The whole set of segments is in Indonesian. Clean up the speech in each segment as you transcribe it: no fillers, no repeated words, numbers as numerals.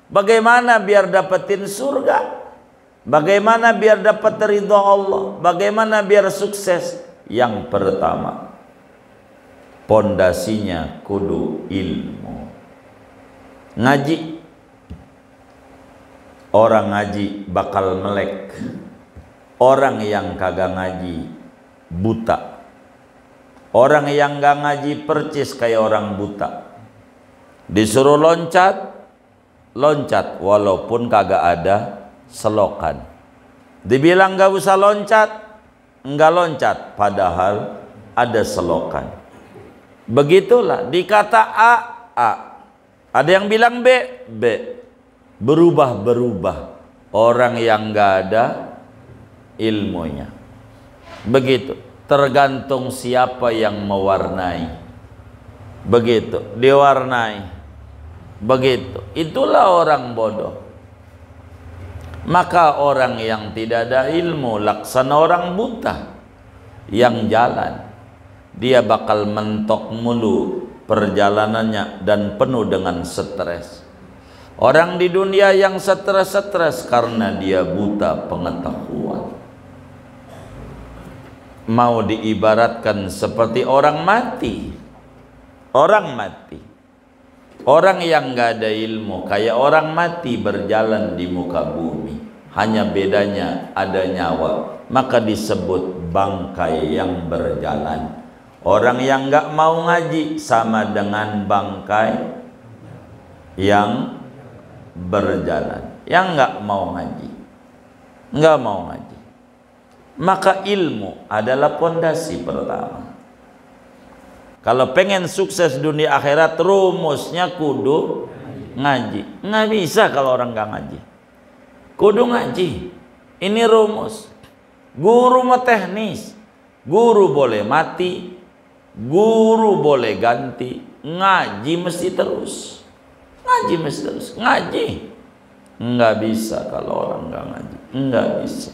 Bagaimana biar dapetin surga? Bagaimana biar dapat ridho Allah? Bagaimana biar sukses? Yang pertama, pondasinya kudu ilmu. Ngaji. Orang ngaji bakal melek. Orang yang kagak ngaji buta. Orang yang gak ngaji percis kayak orang buta. Disuruh loncat, loncat walaupun kagak ada selokan. Dibilang gak usah loncat, enggak loncat padahal ada selokan. Begitulah, dikata A, A. Ada yang bilang B, B. Berubah-berubah orang yang gak ada ilmunya. Begitu, tergantung siapa yang mewarnai. Begitu, diwarnai. Begitu, itulah orang bodoh. Maka orang yang tidak ada ilmu laksana orang buta yang jalan, dia bakal mentok mulu perjalanannya dan penuh dengan stres. Orang di dunia yang stres karena dia buta pengetahuan. Mau diibaratkan seperti orang mati. Orang mati. Orang yang gak ada ilmu kayak orang mati berjalan di muka bumi. Hanya bedanya ada nyawa, maka disebut bangkai yang berjalan. Orang yang gak mau ngaji sama dengan bangkai yang berjalan, yang gak mau ngaji, gak mau ngaji. Maka ilmu adalah pondasi pertama. Kalau pengen sukses dunia akhirat, rumusnya kudu ngaji. Nggak bisa kalau orang nggak ngaji. Kudu ngaji. Ini rumus. Guru mah teknis. Guru boleh mati, guru boleh ganti. Ngaji mesti terus. Ngaji mesti terus. Ngaji. Nggak bisa kalau orang nggak ngaji. Nggak bisa.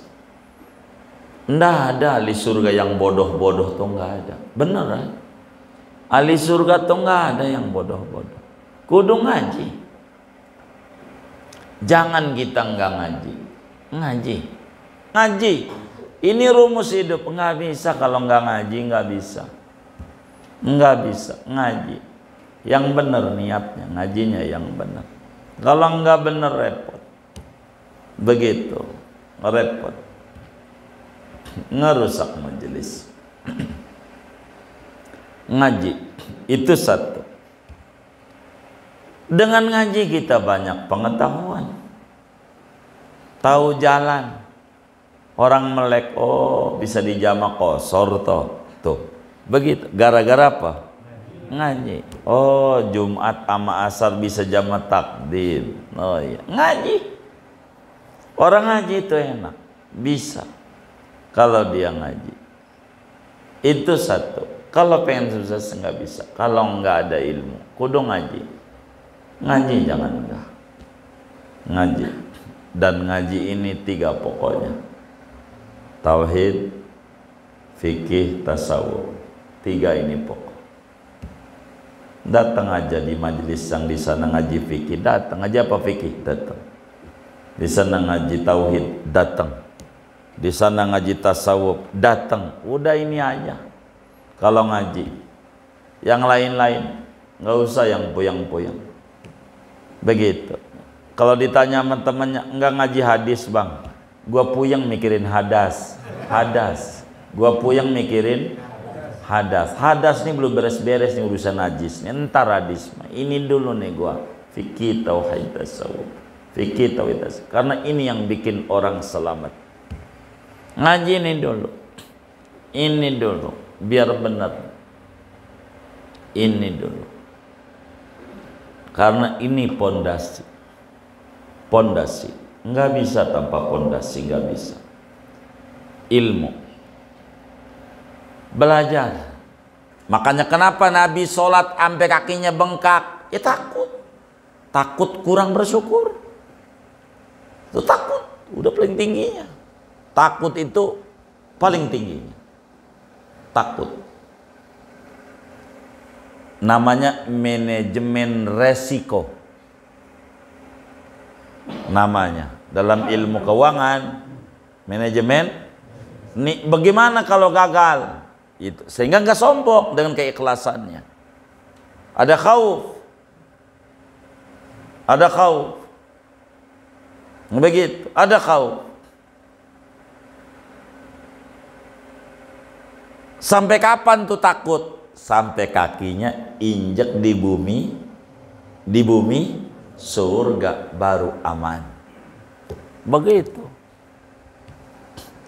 Nggak ada ahli surga yang bodoh-bodoh tuh, nggak ada. Beneran. Ahli surga tuh nggak ada yang bodoh-bodoh. Kudu ngaji. Jangan kita nggak ngaji. Ngaji. Ngaji. Ini rumus hidup. Nggak bisa kalau nggak ngaji, nggak bisa. Nggak bisa. Ngaji. Yang bener niatnya, ngajinya yang bener. Kalau nggak bener repot. Begitu. Repot. Ngerusak majelis. Ngaji itu satu. Dengan ngaji kita banyak pengetahuan, tahu jalan. Orang melek, oh bisa dijama kosor tuh. Begitu. Gara-gara apa? Ngaji. Oh Jumat sama Asar bisa jama takdim. Oh iya, ngaji. Orang ngaji itu enak, bisa kalau dia ngaji. Itu satu. Kalau pengen sukses nggak bisa. Kalau nggak ada ilmu, kudu ngaji. Ngaji jangan enggak. Ngaji. Dan ngaji ini 3 pokoknya. Tauhid, fikih, tasawuf. 3 ini pokok. Datang aja di majelis yang di sana ngaji fikih, datang aja apa fikih, datang. Di sana ngaji tauhid, datang. Di sana ngaji tasawuf, datang. Udah ini aja. Kalau ngaji, yang lain-lain nggak usah yang puyang-puyang. Begitu. Kalau ditanya sama temannya, nggak ngaji hadis bang, gua puyang mikirin hadas. Gua puyang mikirin hadas. Hadas nih belum beres-beres nih urusan najis. Ntar hadis. Ini dulu nih gua fikih tauhid tasawuf. Fikih tauhid tasawuf. Karena ini yang bikin orang selamat. Ngaji ini dulu. Ini dulu. Biar benar. Ini dulu. Karena ini pondasi. Pondasi. Nggak bisa tanpa pondasi, nggak bisa. Ilmu. Belajar. Makanya kenapa Nabi sholat sampai kakinya bengkak? Ya takut. Takut kurang bersyukur. Itu takut. Udah paling tingginya. Takut itu paling tingginya. Takut. Namanya manajemen resiko. namanya dalam ilmu keuangan, manajemen. Nih, bagaimana kalau gagal? Itu sehingga nggak sombong dengan keikhlasannya. Ada khauf, ada khauf, begitu, ada khauf. Sampai kapan tuh takut? Sampai kakinya injek di bumi surga baru aman. Begitu,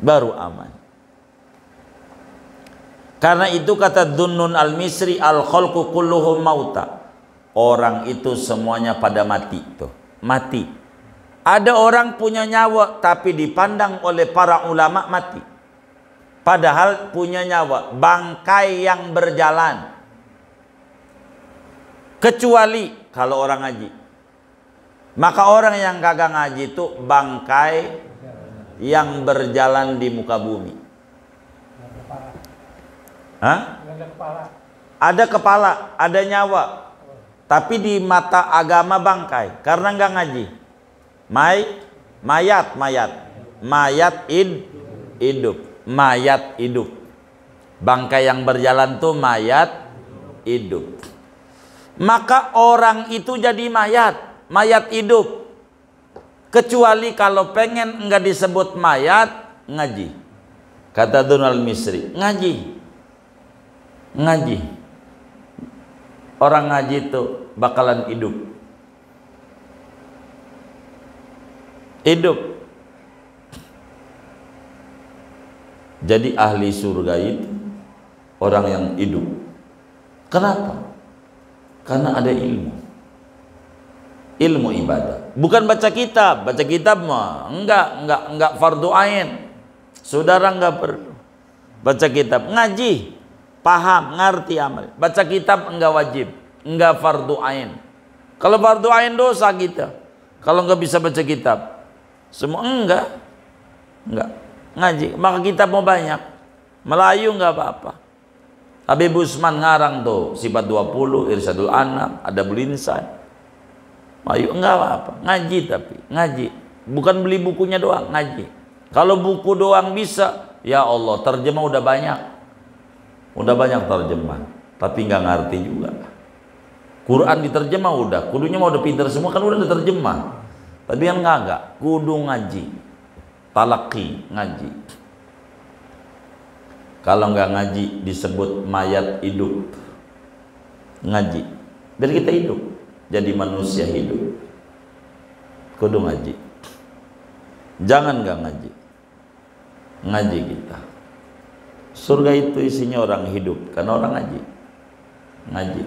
baru aman. Karena itu kata Dunnun al-Misri, al-khalqu kulluhum mauta. Orang itu semuanya pada mati tuh, mati. Ada orang punya nyawa tapi dipandang oleh para ulama mati. Padahal punya nyawa, bangkai yang berjalan. Kecuali kalau orang ngaji. Maka orang yang kagak ngaji itu bangkai yang berjalan di muka bumi. Hah? Ada kepala, ada nyawa, tapi di mata agama bangkai karena nggak ngaji. Mayat hidup. Bangkai yang berjalan tuh mayat hidup. Maka orang itu jadi mayat hidup. Kecuali kalau pengen nggak disebut mayat, ngaji. Kata Dunnun al-Misri, ngaji. Orang ngaji itu bakalan hidup. Jadi ahli surga itu orang yang hidup. Kenapa? Karena ada ilmu ibadah. Bukan baca kitab mah enggak fardu ain. Saudara enggak perlu baca kitab, ngaji. Paham, ngerti, amal. Baca kitab enggak wajib, enggak fardu ain. Kalau fardu ain dosa kita. Kalau enggak bisa baca kitab, semua enggak. Ngaji, maka kitab mau banyak. Melayu enggak apa-apa. Habib Usman ngarang tuh Sifat 20, Irsyadul Anam, ada Bulinsan. Melayu enggak apa-apa. Ngaji tapi, ngaji. Bukan beli bukunya doang, ngaji. Kalau buku doang bisa, ya Allah, terjemah udah banyak. Udah banyak terjemah, tapi nggak ngerti juga. Quran diterjemah udah, kudunya mau udah pinter semua kan udah diterjemah. Tapi yang enggak, kudu ngaji, talaki ngaji. Kalau nggak ngaji disebut mayat hidup. Ngaji, biar kita hidup, jadi manusia hidup. Kudu ngaji. Jangan nggak ngaji. Ngaji kita. Surga itu isinya orang hidup karena orang ngaji.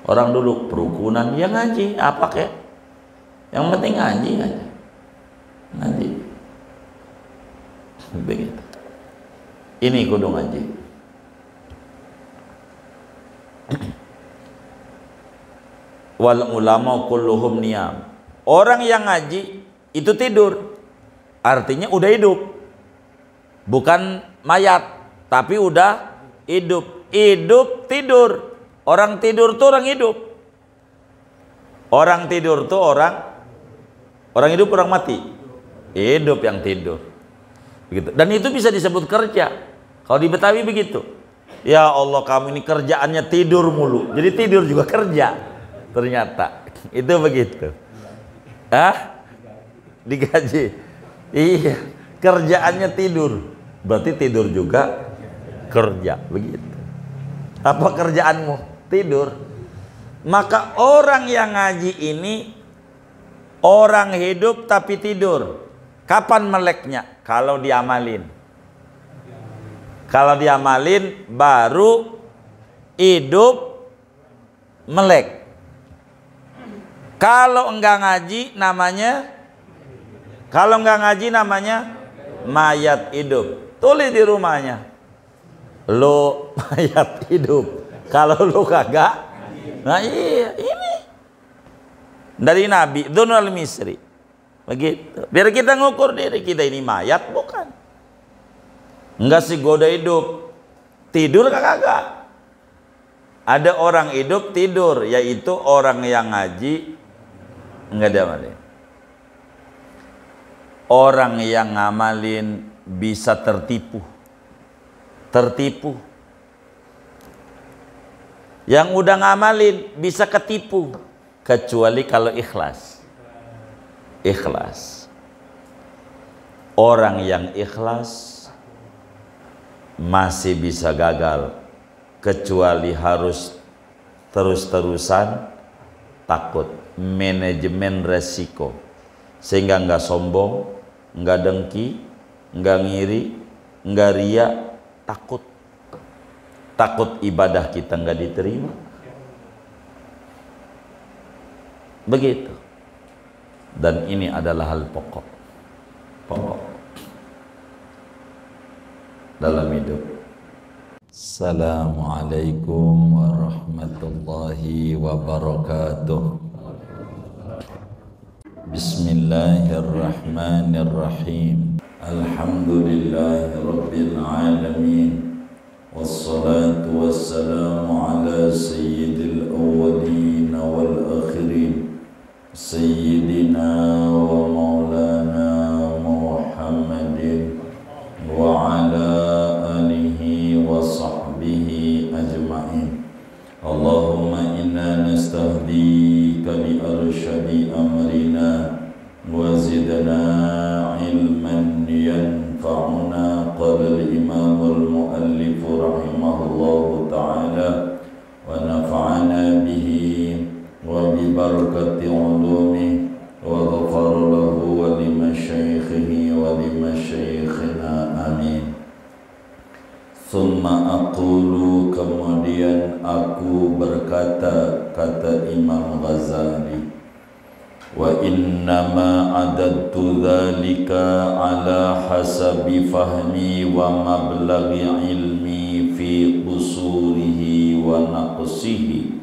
Orang dulu perukunan ya ngaji, apa kek? Yang penting ngaji aja. Ngaji. Begitu. Ini kudu ngaji. Wal ulama kulluhum niyam. Orang yang ngaji itu tidur. Artinya udah hidup. Bukan mayat, tapi udah hidup. Hidup tidur. Orang tidur tuh orang hidup. Orang tidur tuh orang hidup, orang mati. Hidup yang tidur. Begitu. Dan itu bisa disebut kerja. Kalau di Betawi begitu. Ya Allah, kamu ini kerjaannya tidur mulu. Jadi tidur juga kerja. Ternyata itu begitu. Digaji. Iya, kerjaannya tidur. Berarti tidur juga kerja, begitu. Apa kerjaanmu? Tidur. Maka orang yang ngaji ini orang hidup tapi tidur. Kapan meleknya? Kalau diamalin. Kalau diamalin baru hidup melek. Kalau enggak ngaji namanya mayat hidup. Tulis di rumahnya, lo mayat hidup. Kalau lo kagak, nah iya ini dari Nabi Dunnun al-Misri begitu. Biar kita ngukur diri kita ini mayat bukan. Enggak sih, goda hidup tidur kagak. Ada orang hidup tidur, yaitu orang yang ngaji enggak diamalin. Orang yang ngamalin bisa tertipu. Yang udah ngamalin bisa ketipu, kecuali kalau ikhlas. Orang yang ikhlas masih bisa gagal, kecuali harus terus-terusan takut, manajemen resiko, sehingga nggak sombong, nggak dengki, nggak ngiri, nggak ria, takut ibadah kita nggak diterima. Begitu. Dan ini adalah hal pokok dalam hidup. Assalamualaikum warahmatullahi wabarakatuh. Bismillahirrahmanirrahim. Alhamdulillahi rabbil alamin. Wassalatu wassalamu ala sayyidil awwalin wal akhirin, sayyidina wa maulana Muhammadin wa ala alihi wa sahbihi ajma'in. Allahumma inna nastahdika bi arsyadi amrina wa zidna ilman yanfa'una. Qala al-imam al-muallif rahimahullahu ta'ala wa nafa'ana bihi wa bi barakati ulumi wa ghafara lahu wa li masyaikhihi wa li masyaikhina amin. Thumma aqulu, kemudian aku berkata, kata Imam Ghazali, wa innama adattu dhalika ala hasabi fahmi wa mablaghi ilmi fi usurihi wa naqsihi.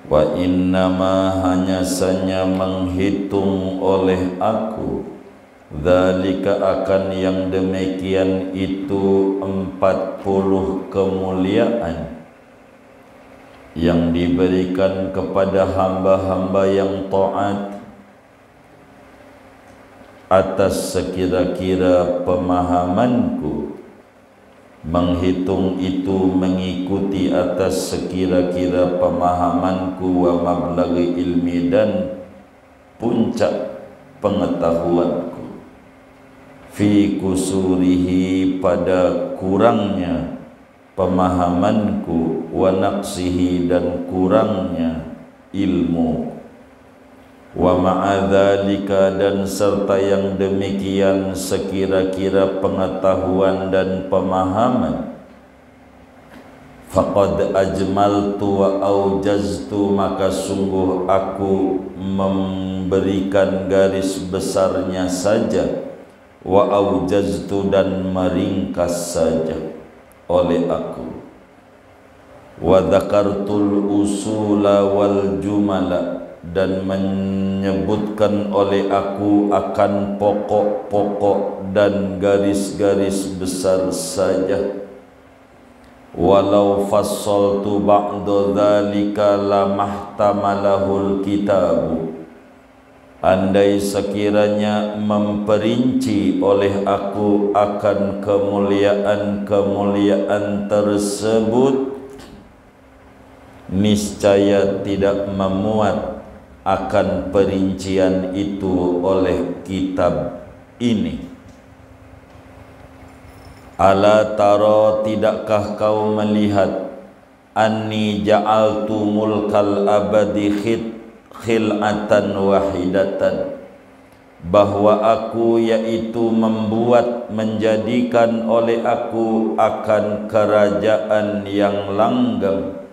Wa innama, hanya saja menghitung oleh aku, dzalika akan yang demikian itu 40 kemuliaan yang diberikan kepada hamba-hamba yang taat atas sekira-kira pemahamanku. Menghitung itu mengikuti atas sekira-kira pemahamanku, wa mablaghi ilmi, dan puncak pengetahuanku, fi kusurihi, pada kurangnya pemahamanku, wa naqsihi, dan kurangnya ilmu. Wa ma'adzalika, dan serta yang demikian sekira-kira pengetahuan dan pemahaman, faqad ajmaltu wa aujaztu, maka sungguh aku memberikan garis besarnya saja, wa aujaztu, dan meringkas saja oleh aku, wa dzakartul usula wal jumala, dan menyebutkan oleh aku akan pokok-pokok dan garis-garis besar saja. Walau fassaltu ba'da dzalika lamahtamalahul kitabu, andai sekiranya memperinci oleh aku akan kemuliaan-kemuliaan tersebut, niscaya tidak memuat akan perincian itu oleh kitab ini. Ala tara, tidakkah kau melihat, anni ja'altu mulkal abadi khil'atan wahidatan, bahwa aku yaitu menjadikan oleh aku akan kerajaan yang langgeng,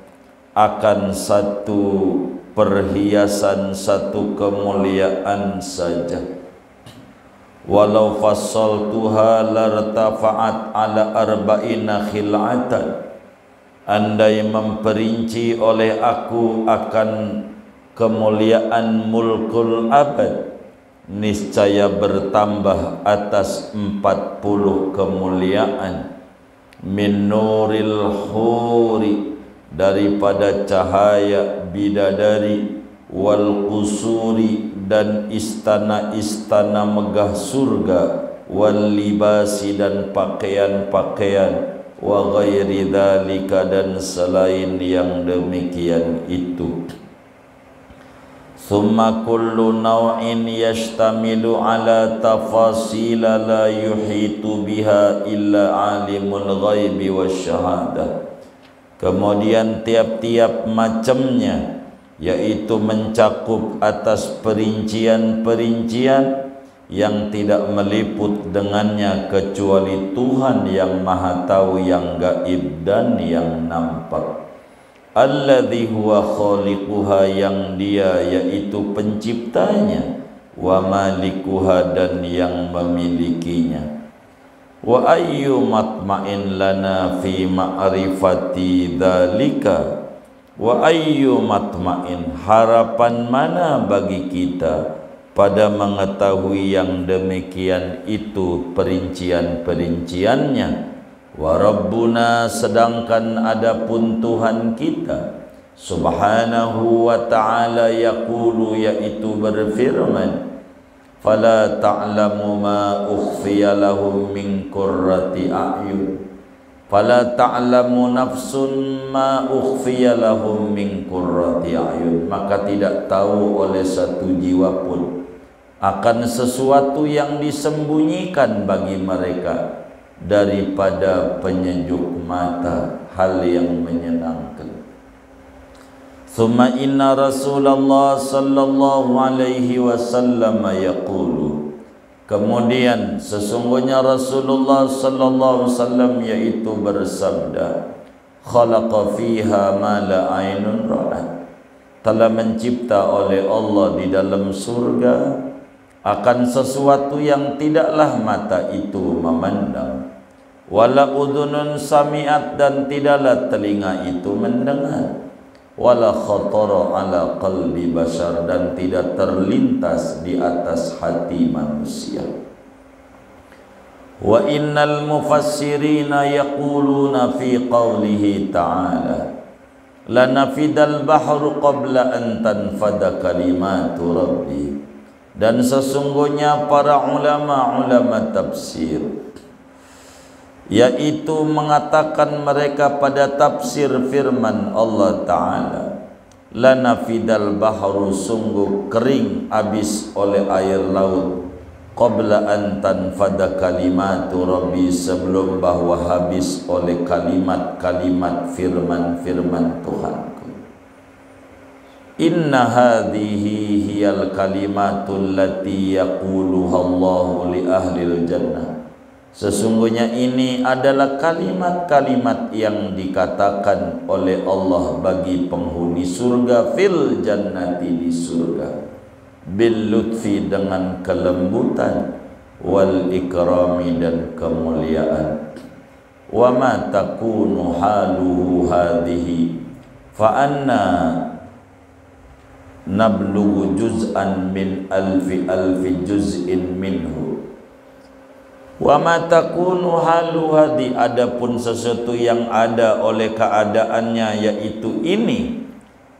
akan satu perhiasan, satu kemuliaan saja. Walau fassaltuha lartafa'at ala arba'ina khil'atan, andai memperinci oleh aku akan kemuliaan mulkul abad, niscaya bertambah atas 40 kemuliaan. Min nuril huri, daripada cahaya bidadari, wal qusuri, dan istana-istana megah surga, wal libasi dan pakaian-pakaian, wa ghairi dzalika dan selain yang demikian itu. Summa kullu naw'in yashtamilu ala tafasila la yuhitu biha illa alimul ghaibi wasyahadah. Kemudian tiap-tiap macamnya, yaitu mencakup atas perincian-perincian yang tidak meliput dengannya kecuali Tuhan yang Maha Tahu, yang gaib dan yang nampak. Alladzi huwa khaliquha, yang dia yaitu penciptanya, wa malikuha dan yang memilikinya. Wa ayyu matma'in lana fi ma'rifati dzalika, wa ayyu matma'in, harapan mana bagi kita pada mengetahui yang demikian itu perincian-perinciannya. Wa rabbuna, sedangkan adapun Tuhan kita subhanahu wa ta'ala yaqulu, yaitu berfirman, fala ta'lamu ma ukhfiya lahum min qurrati a'yun, fala ta'lamu nafsun ma ukhfiya lahum min qurrati a'yun, maka tidak tahu oleh satu jiwa pun akan sesuatu yang disembunyikan bagi mereka daripada penyejuk mata, hal yang menyenangkan. Thumma inna Rasulullah sallallahu alaihi wasallam yaqulu, kemudian sesungguhnya Rasulullah sallallahu alaihi wasallam yaitu bersabda, khalaqa fiha ma la ainun ra'at, telah mencipta oleh Allah di dalam surga akan sesuatu yang tidaklah mata itu memandang, wala udhunun sami'at, dan tidaklah telinga itu mendengar, wala khatara ala qalbi bashar, dan tidak terlintas di atas hati manusia. Wa innal mufassirina yaquluna fi qawlihi ta'ala, lanafidal bahru qabla an tanfada kalimatu rabbi, dan sesungguhnya para ulama-ulama tafsir yaitu mengatakan mereka pada tafsir firman Allah Ta'ala, lanafidal bahru, sungguh kering habis oleh air laut, qabla an tanfada kalimatu rabbi, sebelum bahwa habis oleh kalimat-kalimat firman-firman Tuhanku. Inna hadhihi hiyal kalimatul lati yaquluha Allahu li ahlil jannah, sesungguhnya ini adalah kalimat-kalimat yang dikatakan oleh Allah bagi penghuni surga, fil jannati, di surga, bil lutfi, dengan kelembutan, wal ikrami, dan kemuliaan. Wa ma takunu haluhu hadhihi fa anna nablughu juz'an min alfi juz'in minhu. Wa ma takunu halu hadi, adapun sesuatu yang ada oleh keadaannya yaitu ini,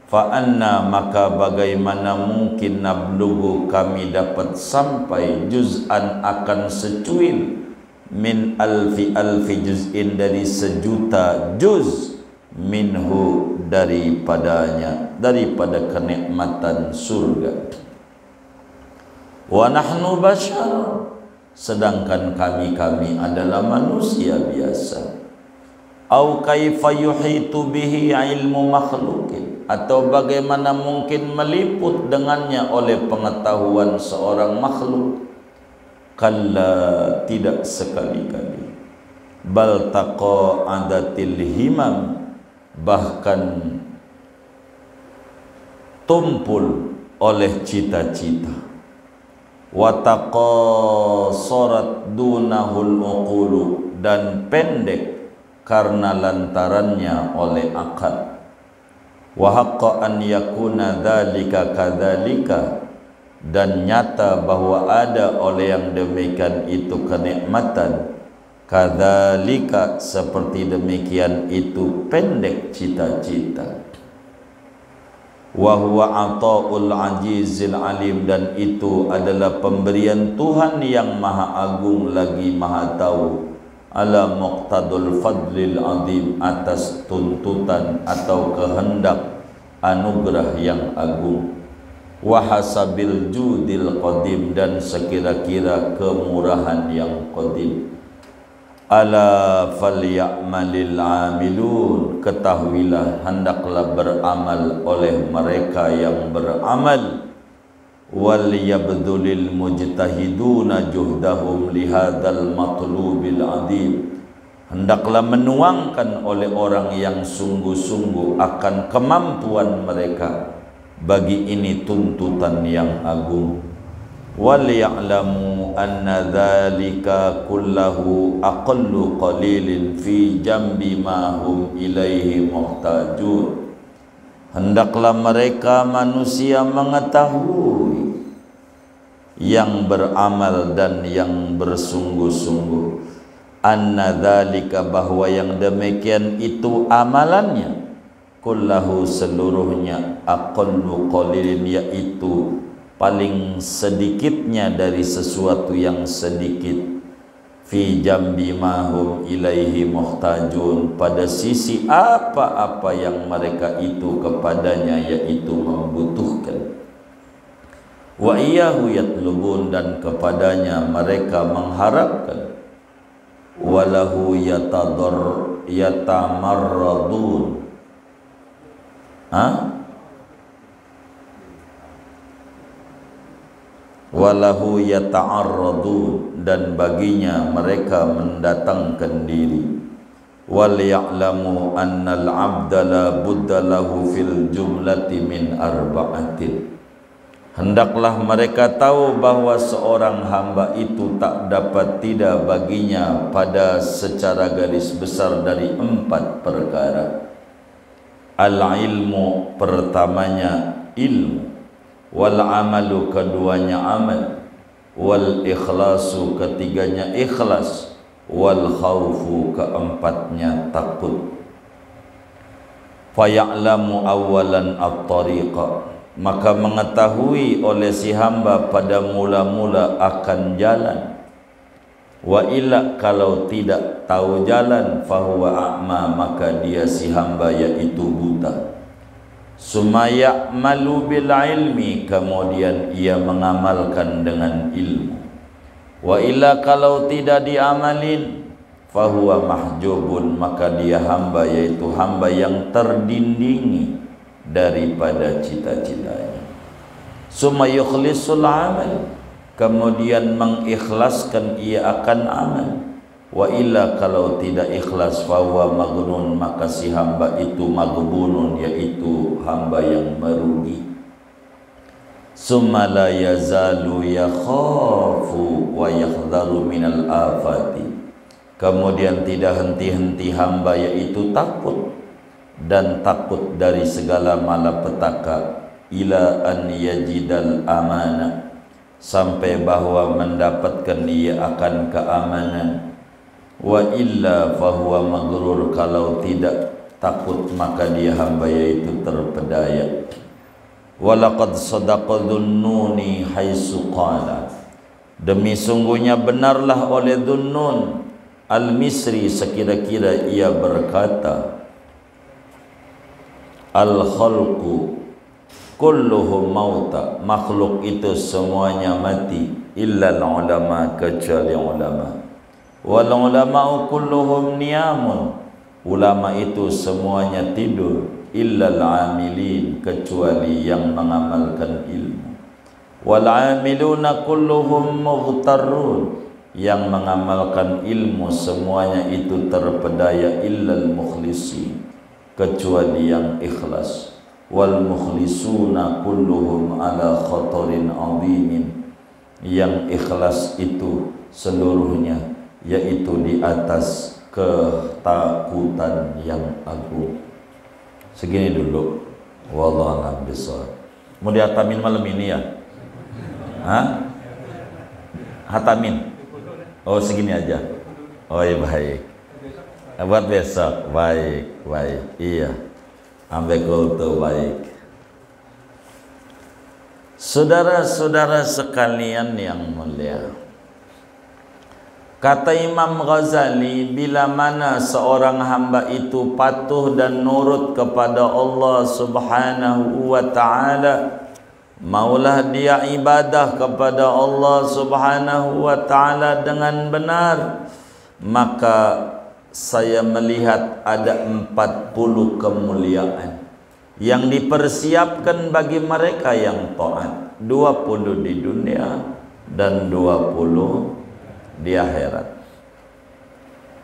fa anna, maka bagaimana mungkin nablughu, kami dapat sampai, juz'an, akan secuil, min alfi juz'in, dari sejuta juz, minhu, daripadanya, daripada kenikmatan surga. Wa nahnu bashar, sedangkan kami adalah manusia biasa. Au kaifa yuhitu bihi ilmu makhlukin, atau bagaimana mungkin meliput dengannya oleh pengetahuan seorang makhluk. Kalla, tidak sekali-kali. Bal taqa'adatil himam, bahkan tumpul oleh cita-cita. Wa taqasarat dunahul uqulu, dan pendek karena lantarannya oleh akal. Wa haqqa an yakuna dzalika kadzalika, dan nyata bahwa ada oleh yang demikian itu kenikmatan, kadzalika, seperti demikian itu pendek cita-cita. wa huwa ata'ul ajizil alim, dan itu adalah pemberian Tuhan yang maha agung lagi maha tahu, ala muqtadul fadlil azim, atas tuntutan atau kehendak anugerah yang agung, wa hasabil judil qadim, dan sekira-kira kemurahan yang qadim. Ala falyamalil amilun, ketahuilah hendaklah beramal oleh mereka yang beramal, wal yabdulil mujtahiduna juhdahum lihadzal matlubil azim, hendaklah menuangkan oleh orang yang sungguh-sungguh akan kemampuan mereka bagi ini tuntutan yang agung. Wal ya'lamu anna dzalika kullahu aqallu qalilin fi jambi ma hum ilaihi muhtajun, hendaklah mereka manusia mengetahui yang beramal dan yang bersungguh-sungguh, anna dzalika, bahwa yang demikian itu amalannya, kullahu seluruhnya, aqallu qalilin, yaitu paling sedikitnya dari sesuatu yang sedikit, fi jambi mahum ilaihi muhtajun, pada sisi apa-apa yang mereka itu kepadanya, yaitu membutuhkan. Wa iyyahu yatlubun, dan kepadanya mereka mengharapkan. Walahu yatamarradun, walahu yata'arradun, dan baginya mereka mendatangkan diri. Wal ya'lamu annal 'abda la budda lahu fil jumlati min arba'atin, hendaklah mereka tahu bahwa seorang hamba itu tak dapat tidak baginya pada secara garis besar dari 4 perkara. Al ilmu, pertamanya ilmu, wal amalu, keduanya amal, wal ikhlasu, ketiganya ikhlas, wal khaufu, keempatnya takut. Faya'lamu awalan at-tariqa, maka mengetahui oleh si hamba pada mula-mula akan jalan. Wa illa, kalau tidak tahu jalan, fahuwa a'ma, maka dia si hamba yaitu buta. Sumaya malu bil ilmi, kemudian ia mengamalkan dengan ilmu. Wa illa, kalau tidak diamalin, fahuwa mahjubun, maka dia hamba yaitu hamba yang terdindingi daripada cita-citanya. Summa yukhlisul amal, kemudian mengikhlaskan ia akan amal. Wa illa, kalau tidak ikhlas, fahuwa maghnun, maka si hamba itu maghbunun, yaitu hamba yang merugi. Summa la yazalu yakhafu wa yahdharu minal afati, kemudian tidak henti-henti hamba yaitu takut dan takut dari segala malapetaka, ila an yajidal amanah, sampai bahwa mendapatkan dia akan keamanan. Wa illa fahuwa maghrur, kalau tidak takut maka dia hamba yaitu terpedaya. Walaqad sadaqa dhunnuni haitsu qala, demi sungguhnya benarlah oleh Dhunnun al-Misri sekira-kira ia berkata, al-khalqu kulluhum mauta, makhluk itu semuanya mati, illa al-ulama, kecuali ulama. Wal ulama'u kulluhum niyamun, ulama itu semuanya tidur, illal amilin, kecuali yang mengamalkan ilmu. Wal amiluna kulluhum mughtarrun, yang mengamalkan ilmu semuanya itu terpedaya, illal mukhlisin, kecuali yang ikhlas. Wal mukhlisuna kulluhum ala khatarin azimin, yang ikhlas itu seluruhnya yaitu di atas ketakutan yang agung. Segini dulu. Wallahu a'lam bishawab. Mau dihatamin malam ini ya? Hah? Hatamin? Oh segini aja. Oh iya, baik. Buat besok. Baik, baik. Iya. Ambil kultu, baik. Saudara-saudara sekalian yang mulia, kata Imam Ghazali, bila mana seorang hamba itu patuh dan nurut kepada Allah Subhanahu wa ta'ala, maulah dia ibadah kepada Allah Subhanahu wa ta'ala dengan benar, maka saya melihat ada 40 kemuliaan yang dipersiapkan bagi mereka yang taat, 20 di dunia dan 20 di akhirat.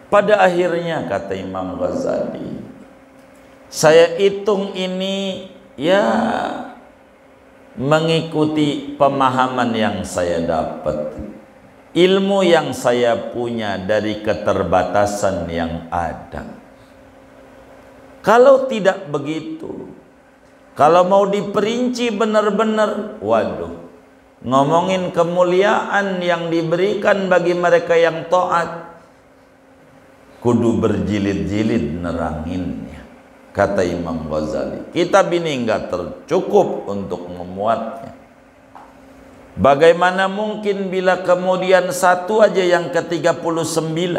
Pada akhirnya, kata Imam Ghazali, saya hitung ini ya mengikuti pemahaman yang saya dapat, ilmu yang saya punya dari keterbatasan yang ada. Kalau tidak begitu, kalau mau diperinci benar-benar, waduh, ngomongin kemuliaan yang diberikan bagi mereka yang taat, kudu berjilid-jilid neranginnya, kata Imam Ghazali. Kitab ini enggak tercukup untuk memuatnya. Bagaimana mungkin bila kemudian satu aja yang ke-39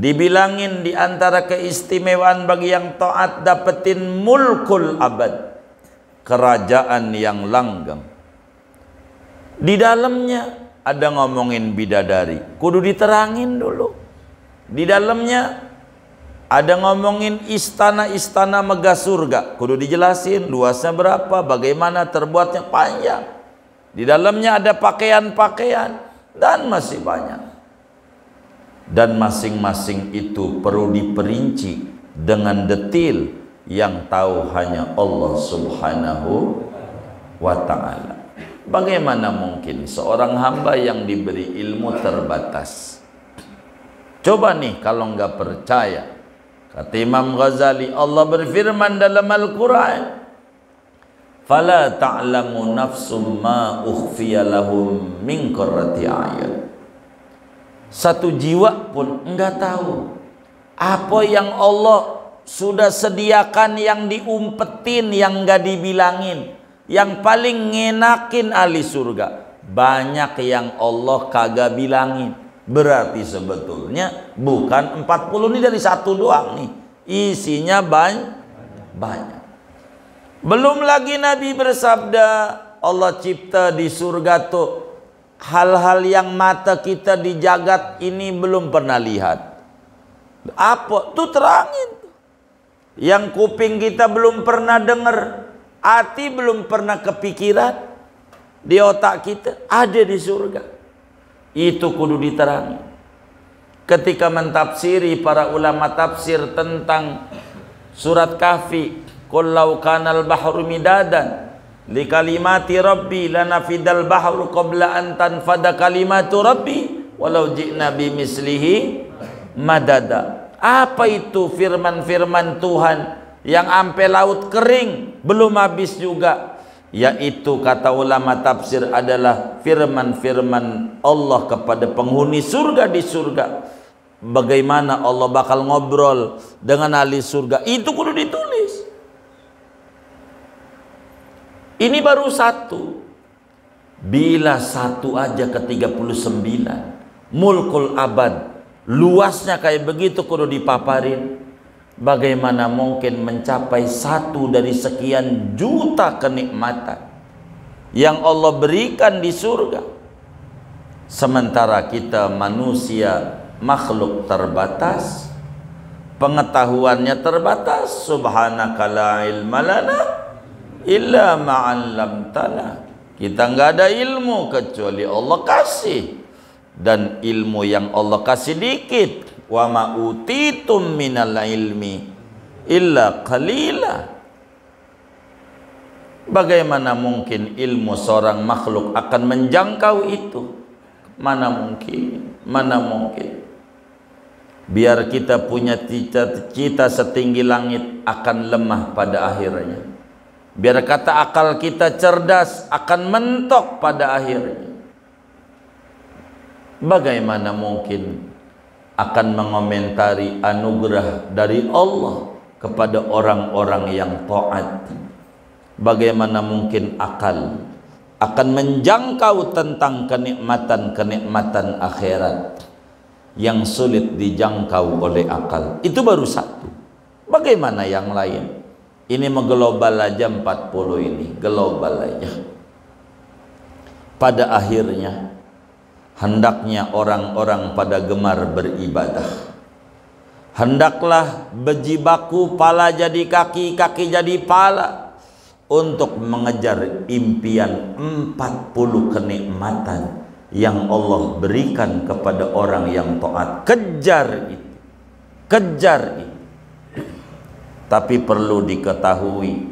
dibilangin di antara keistimewaan bagi yang taat dapetin mulkul abad, kerajaan yang langgeng. Di dalamnya ada ngomongin bidadari, kudu diterangin dulu. Di dalamnya ada ngomongin istana-istana megah surga, kudu dijelasin luasnya berapa, bagaimana terbuatnya, panjang. Di dalamnya ada pakaian-pakaian dan masih banyak. Dan masing-masing itu perlu diperinci dengan detail yang tahu hanya Allah Subhanahu wa ta'ala. Bagaimana mungkin seorang hamba yang diberi ilmu terbatas? Coba nih kalau nggak percaya, kata Imam Ghazali, Allah berfirman dalam Al-Quran, "Fala ta'lamu nafsum ma ukhfiya lahum min qurrati a'yun." Satu jiwa pun enggak tahu apa yang Allah sudah sediakan, yang diumpetin, yang enggak dibilangin, yang paling ngenakin ahli surga. Banyak yang Allah kagak bilangin. Berarti sebetulnya bukan 40 ini dari satu doang nih, isinya banyak. Belum lagi Nabi bersabda, Allah cipta di surga tuh hal-hal yang mata kita di jagat ini belum pernah lihat. Apa? Tuh terangin. Yang kuping kita belum pernah dengar, hati belum pernah kepikiran, di otak kita ada di surga. Itu kudu diterangin. Ketika mentafsiri para ulama tafsir tentang surat Kahfi, qul law kanal bahru midadan li kalimati rabbi lanafidal bahru qabla an tanfada kalimatu rabbi walau ji'na bimislihi madada. Apa itu firman-firman Tuhan yang ampe laut kering belum habis juga? Yaitu kata ulama tafsir adalah firman-firman Allah kepada penghuni surga di surga. Bagaimana Allah bakal ngobrol dengan ahli surga, itu kudu ditulis. Ini baru satu. Bila satu aja ke-39 mulkul abad, luasnya kayak begitu kudu dipaparin, bagaimana mungkin mencapai satu dari sekian juta kenikmatan yang Allah berikan di surga? Sementara kita manusia makhluk terbatas, pengetahuannya terbatas. Subhanaka la ilma lana illa ma'allamtana. Kita nggak ada ilmu kecuali Allah kasih, dan ilmu yang Allah kasih dikit. Wa ma utitum minal ilmi illa qalila. Bagaimana mungkin ilmu seorang makhluk akan menjangkau itu? Mana mungkin, mana mungkin. Biar kita punya cita-cita setinggi langit, akan lemah pada akhirnya. Biar kata akal kita cerdas, akan mentok pada akhirnya. Bagaimana mungkin akan mengomentari anugerah dari Allah kepada orang-orang yang taat? Bagaimana mungkin akal akan menjangkau tentang kenikmatan-kenikmatan akhirat yang sulit dijangkau oleh akal. Itu baru satu. Bagaimana yang lain? Ini mengglobal aja 40 ini, global aja. Pada akhirnya hendaknya orang-orang pada gemar beribadah. Hendaklah bejibaku pala jadi kaki, kaki jadi pala untuk mengejar impian 40 kenikmatan yang Allah berikan kepada orang yang taat. Kejar itu, kejar itu. Tapi perlu diketahui,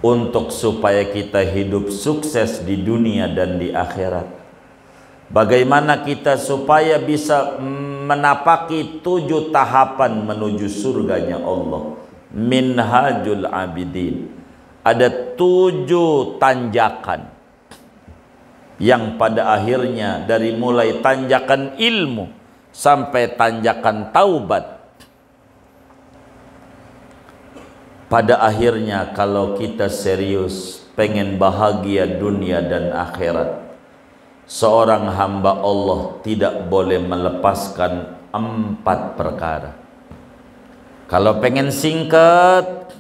untuk supaya kita hidup sukses di dunia dan di akhirat, bagaimana kita supaya bisa menapaki 7 tahapan menuju surganya Allah. Minhajul Abidin. Ada 7 tanjakan yang pada akhirnya dari mulai tanjakan ilmu sampai tanjakan taubat, pada akhirnya kalau kita serius pengen bahagia dunia dan akhirat, seorang hamba Allah tidak boleh melepaskan 4 perkara. Kalau pengen singkat,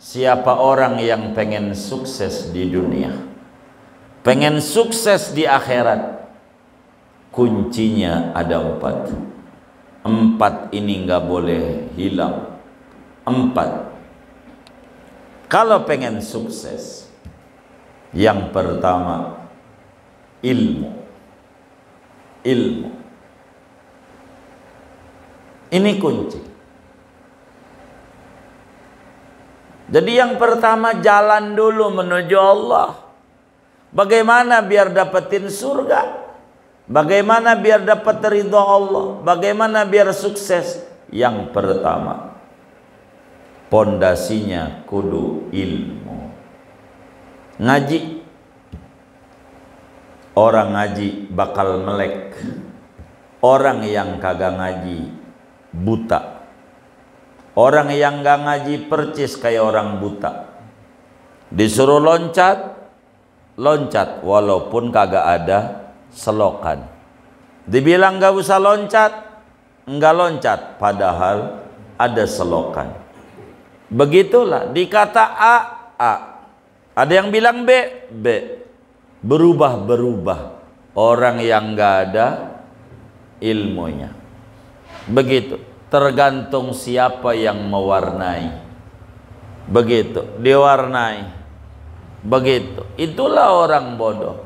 siapa orang yang pengen sukses di dunia, pengen sukses di akhirat, kuncinya ada 4. 4 ini nggak boleh hilang. 4. Kalau pengen sukses, yang pertama ilmu. Ilmu ini kunci. Jadi yang pertama, jalan dulu menuju Allah. Bagaimana biar dapetin surga? Bagaimana biar dapat ridha Allah? Bagaimana biar sukses? Yang pertama, pondasinya kudu ilmu. Ngaji. Orang ngaji bakal melek. Orang yang kagak ngaji buta. Orang yang gak ngaji percis kayak orang buta. Disuruh loncat, loncat walaupun kagak ada selokan. Dibilang gak usah loncat, enggak loncat padahal ada selokan. Begitulah, dikata A, A. Ada yang bilang B, B. Berubah-berubah orang yang gak ada ilmunya. Begitu, tergantung siapa yang mewarnai. Begitu, diwarnai. Begitu, itulah orang bodoh.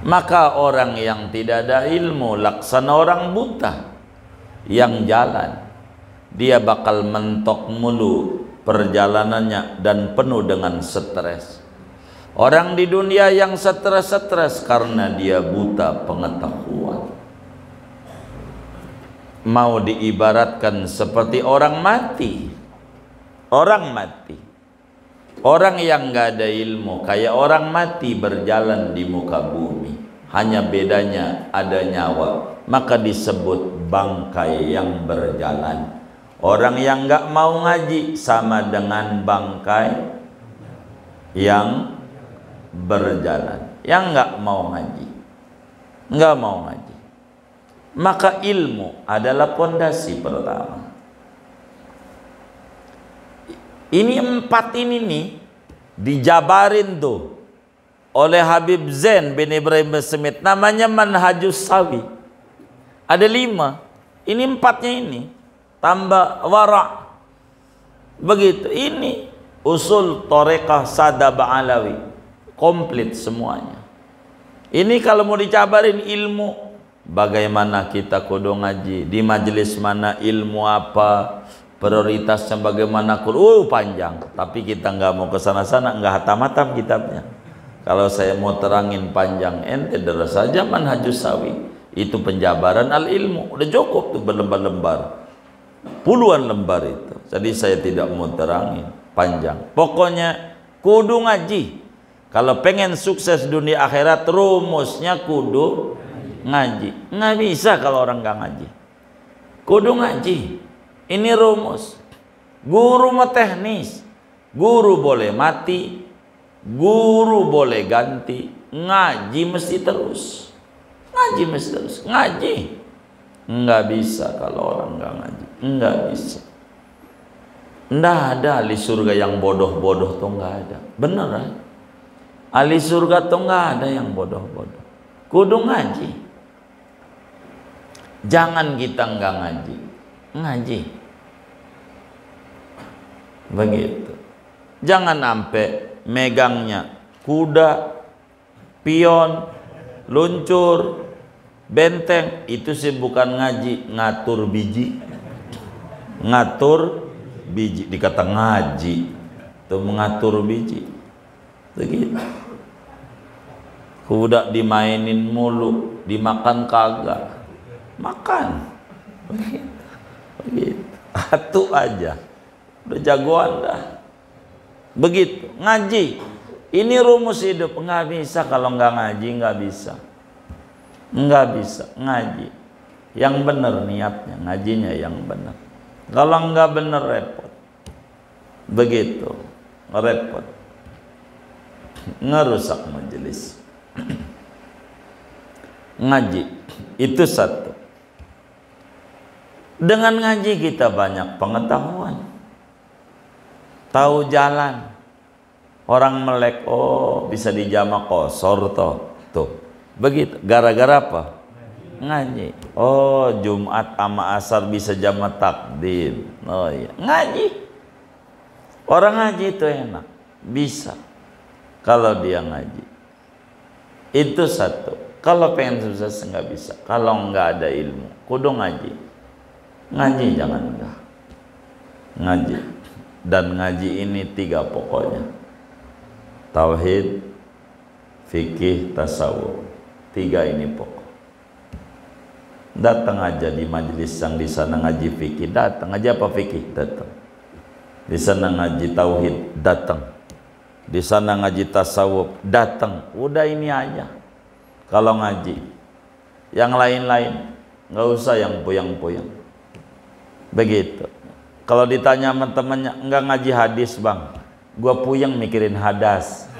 Maka orang yang tidak ada ilmu laksana orang buta yang jalan, dia bakal mentok mulu perjalanannya dan penuh dengan stres. Orang di dunia yang stres karena dia buta pengetahuan. Mau diibaratkan seperti orang mati. Orang mati. Orang yang gak ada ilmu kayak orang mati berjalan di muka bumi. Hanya bedanya ada nyawa, maka disebut bangkai yang berjalan. Orang yang gak mau ngaji sama dengan bangkai yang berjalan, yang nggak mau ngaji, nggak mau ngaji. Maka ilmu adalah pondasi pertama. Ini 4 ini nih dijabarin tuh oleh Habib Zain bin Ibrahim Smith, namanya Manhajus Sawi. Ada 5, ini 4-nya ini tambah wara'. Begitu, ini usul Thariqah Sada Ba'alawi. Komplit semuanya. Ini kalau mau dicabarin ilmu, bagaimana kita kudu ngaji, di majelis mana ilmu apa, prioritasnya bagaimana, panjang. Tapi kita nggak mau ke sana-sana, nggak hatam-hatam kitabnya. Kalau saya mau terangin panjang, ente deres saja Manhajus Sawi. Itu penjabaran al-ilmu, udah cukup tuh berlembar-lembar, puluhan lembar itu. Jadi saya tidak mau terangin panjang. Pokoknya kudu ngaji. Kalau pengen sukses dunia akhirat, rumusnya kudu ngaji. Nggak bisa kalau orang nggak ngaji. Kudu ngaji. Ini rumus. Guru mah teknis. Guru boleh mati, Guru boleh ganti, ngaji mesti terus. Ngaji mesti terus, ngaji. Enggak bisa kalau orang enggak ngaji, enggak bisa. Enggak ada ahli surga yang bodoh-bodoh tuh, enggak ada. Beneran. Ahli surga tuh enggak ada yang bodoh-bodoh. Kudu ngaji. Jangan kita enggak ngaji. Ngaji. Begitu. Jangan sampai megangnya kuda, pion, luncur, benteng, itu sih bukan ngaji, ngatur biji. Ngatur biji, dikata ngaji itu mengatur biji. Begitu. Kuda dimainin mulu, dimakan kagak. Makan. Begitu. Atu aja. Udah jagoan dah. Begitu. Ngaji. Ini rumus hidup. Nggak bisa kalau nggak ngaji, nggak bisa. Nggak bisa. Ngaji. Yang benar niatnya. Ngajinya yang benar. Kalau nggak benar repot. Begitu. Repot. Ngerusak majelis. Ngaji. Itu satu. Dengan ngaji kita banyak pengetahuan. Tahu jalan. Orang melek, oh bisa dijama kosor toh. Tuh. Begitu. Gara-gara apa? Ngaji. Oh, Jumat sama Asar bisa jama takdim. Oh iya. Ngaji. Orang ngaji itu enak. Bisa. Kalau dia ngaji. Itu satu. Kalau pengen sukses nggak bisa. Kalau nggak ada ilmu, kudu ngaji. Ngaji jangan enggak. Ngaji. Dan ngaji ini 3 pokoknya. Tauhid, fikih, tasawuf. 3 ini pokok. Datang aja di majelis yang di sana ngaji fikih, datang aja apa fikih, datang. Di sana ngaji tauhid, datang. Di sana ngaji tasawuf, datang. Udah ini aja. Kalau ngaji, yang lain-lain nggak usah yang puyang-puyang. Begitu. Kalau ditanya sama temannya, enggak ngaji hadis bang, gua puyeng mikirin hadas.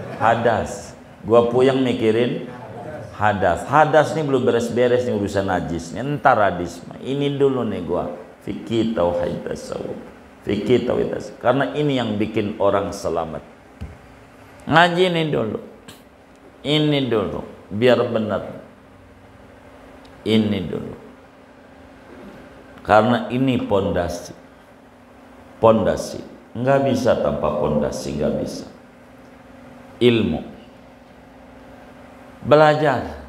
Gua puyeng mikirin hadas. Hadas nih belum beres-beres nih urusan najis nih, entar hadis. Ini dulu nih gua fikih tauhid tasawuf. Fikih tauhid tasawuf. Karena ini yang bikin orang selamat. Ngaji ini dulu. Ini dulu biar benar. Ini dulu. Karena ini pondasi. Pondasi. Nggak bisa tanpa pondasi, nggak bisa. Ilmu. Belajar.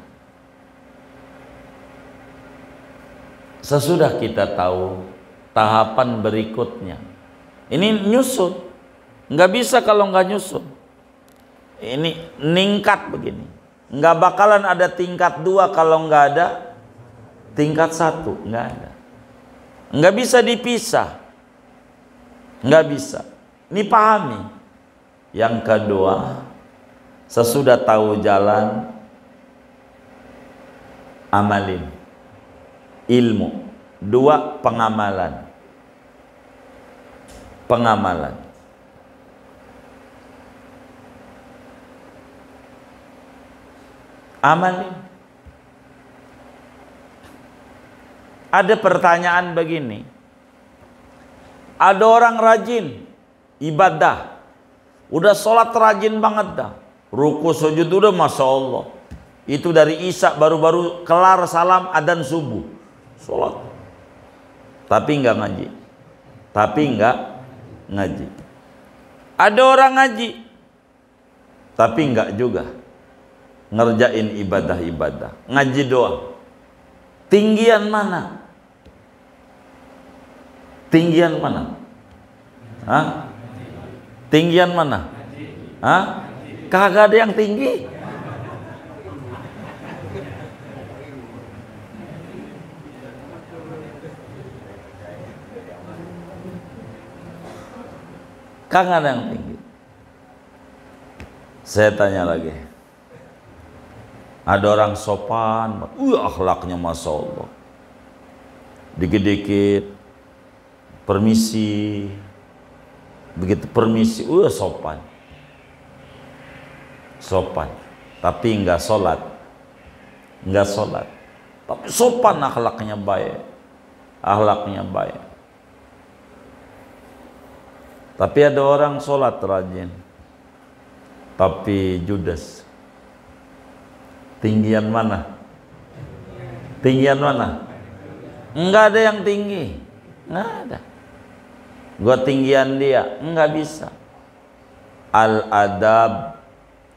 Sesudah kita tahu tahapan berikutnya. Ini nyusun. Nggak bisa kalau nggak nyusun. Ini ningkat begini. Nggak bakalan ada tingkat 2 kalau nggak ada tingkat 1. Nggak ada. Nggak bisa dipisah. Nggak bisa. Ini pahami. Yang kedua, sesudah tahu jalan, amalin. Ilmu. 2, pengamalan. Pengamalan. Amalin. Ada pertanyaan begini. Ada orang rajin ibadah, udah sholat rajin banget dah, ruku sujud udah masya Allah. Itu dari Isya baru-baru kelar salam adzan subuh, sholat. Tapi nggak ngaji, Ada orang ngaji, tapi nggak juga ngerjain ibadah-ibadah, ngaji doang. Tinggian mana? Tinggian mana? Hah? Tinggian mana? Hah? Kagak ada yang tinggi. Kagak ada yang tinggi. Saya tanya lagi. Ada orang sopan, akhlaknya masya Allah. Dikit-dikit permisi, begitu permisi, sopan. sopan, tapi nggak sholat, tapi sopan, akhlaknya baik, Tapi ada orang sholat rajin, tapi judes. Tinggian mana? Enggak ada yang tinggi, enggak ada. Gua tinggian dia, enggak bisa. Al-adab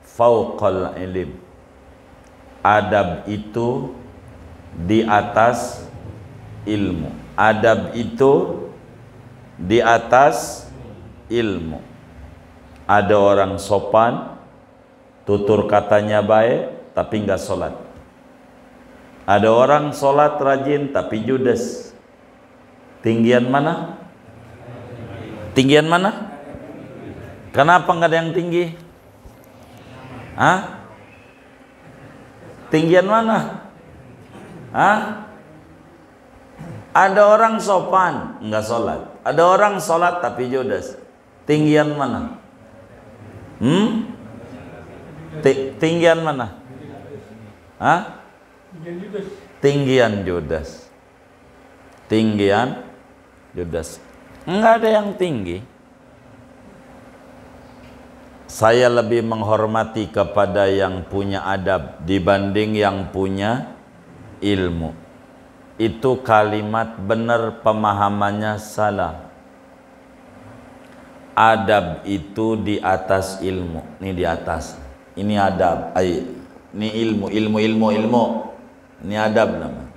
fauqal ilm. Adab itu di atas ilmu. Adab itu di atas ilmu. Ada orang sopan, tutur katanya baik, tapi enggak sholat. Ada orang sholat rajin, tapi judes. Tinggian mana? Kenapa enggak ada yang tinggi? Hah? Tinggian mana? Hah? Ada orang sopan, enggak sholat. Ada orang sholat tapi judes. Tinggian mana? Tinggian mana? Hah? Tinggian judes. Enggak ada yang tinggi. Saya lebih menghormati kepada yang punya adab dibanding yang punya ilmu. Itu kalimat benar, pemahamannya salah. Adab itu di atas ilmu. Ini di atas. Ini adab. Ini ilmu. Ini adab namanya.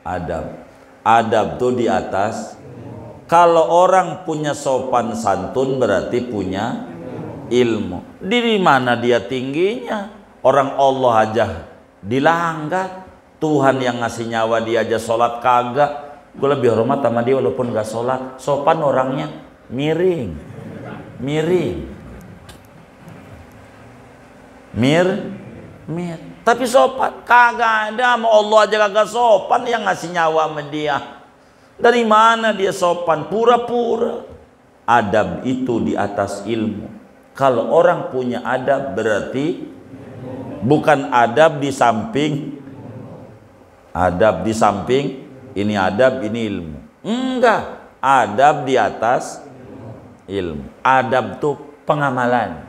Adab. Adab itu di atas. Kalau orang punya sopan santun berarti punya ilmu. Di mana dia tingginya? Orang Allah aja dilanggar. Tuhan yang ngasih nyawa dia aja sholat kagak. Gue lebih hormat sama dia walaupun gak sholat. Sopan orangnya, miring. Tapi sopan kagak ada. Sama Allah aja kagak sopan, yang ngasih nyawa sama dia. Dari mana dia sopan? Pura-pura. Adab itu di atas ilmu. Kalau orang punya adab berarti bukan adab di samping. Adab di samping, ini adab, ini ilmu. Enggak, adab di atas ilmu. Adab itu pengamalan.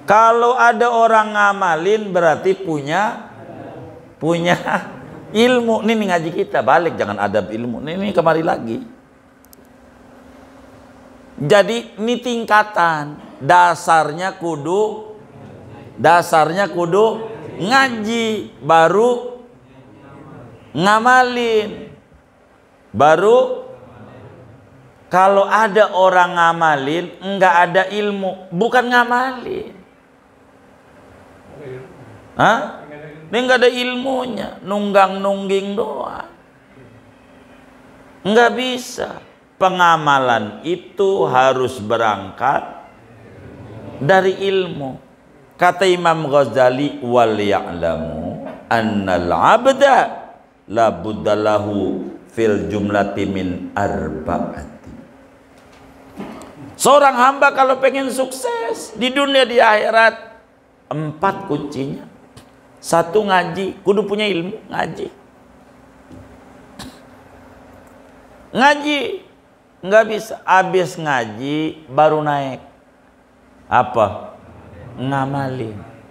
Kalau ada orang ngamalin berarti punya ilmu. Ini ngaji kita balik, jangan adab ilmu. Ini kemari lagi. Jadi ini tingkatan. Dasarnya kudu ngaji, baru ngamalin. Baru kalau ada orang ngamalin enggak ada ilmu, bukan ngamalin. Hah? Ini enggak ada ilmunya, nunggang-nungging doang. Enggak bisa. Pengamalan itu harus berangkat dari ilmu. Kata Imam Ghazali, wal ya'lamu annal 'abda la buddalahu fil jumlati min arba'ati. Seorang hamba kalau pengen sukses di dunia di akhirat, 4 kuncinya. 1, ngaji, kudu punya ilmu, ngaji. Nggak bisa habis ngaji baru naik. Apa?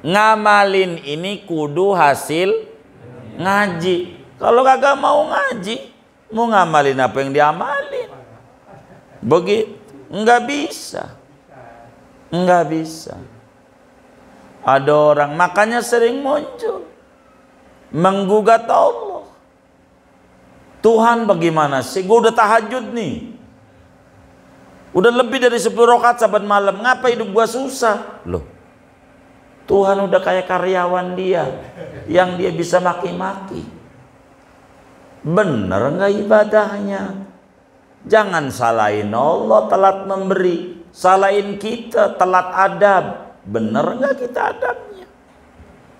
Ngamalin ini kudu hasil ngaji. Kalau kagak mau ngaji, mau ngamalin apa yang diamalin? Begitu. Enggak bisa. Ada orang makanya sering muncul menggugat Allah. Tuhan bagaimana sih? Gue udah tahajud nih. Udah lebih dari 10 rakaat saban malam. Ngapa hidup gua susah? Loh, Tuhan udah kayak karyawan dia yang dia bisa maki-maki. Bener nggak ibadahnya? Jangan salahin Allah telat memberi, salahin kita telat adab. Bener nggak kita adabnya?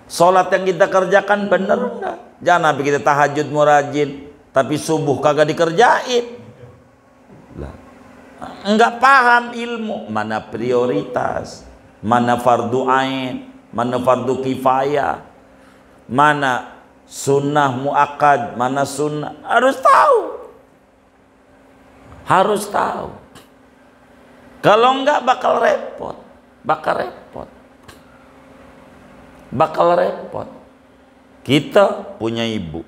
Sholat yang kita kerjakan bener nggak? Jangan sampai kita tahajud mau rajin, tapi subuh kagak dikerjain. Lah, Enggak paham ilmu, mana prioritas, mana fardu ain, mana fardu kifayah, mana sunnah muakkad, mana sunnah. Harus tahu. Harus tahu. Kalau enggak bakal repot. Bakal repot. Bakal repot. Kita punya ibu.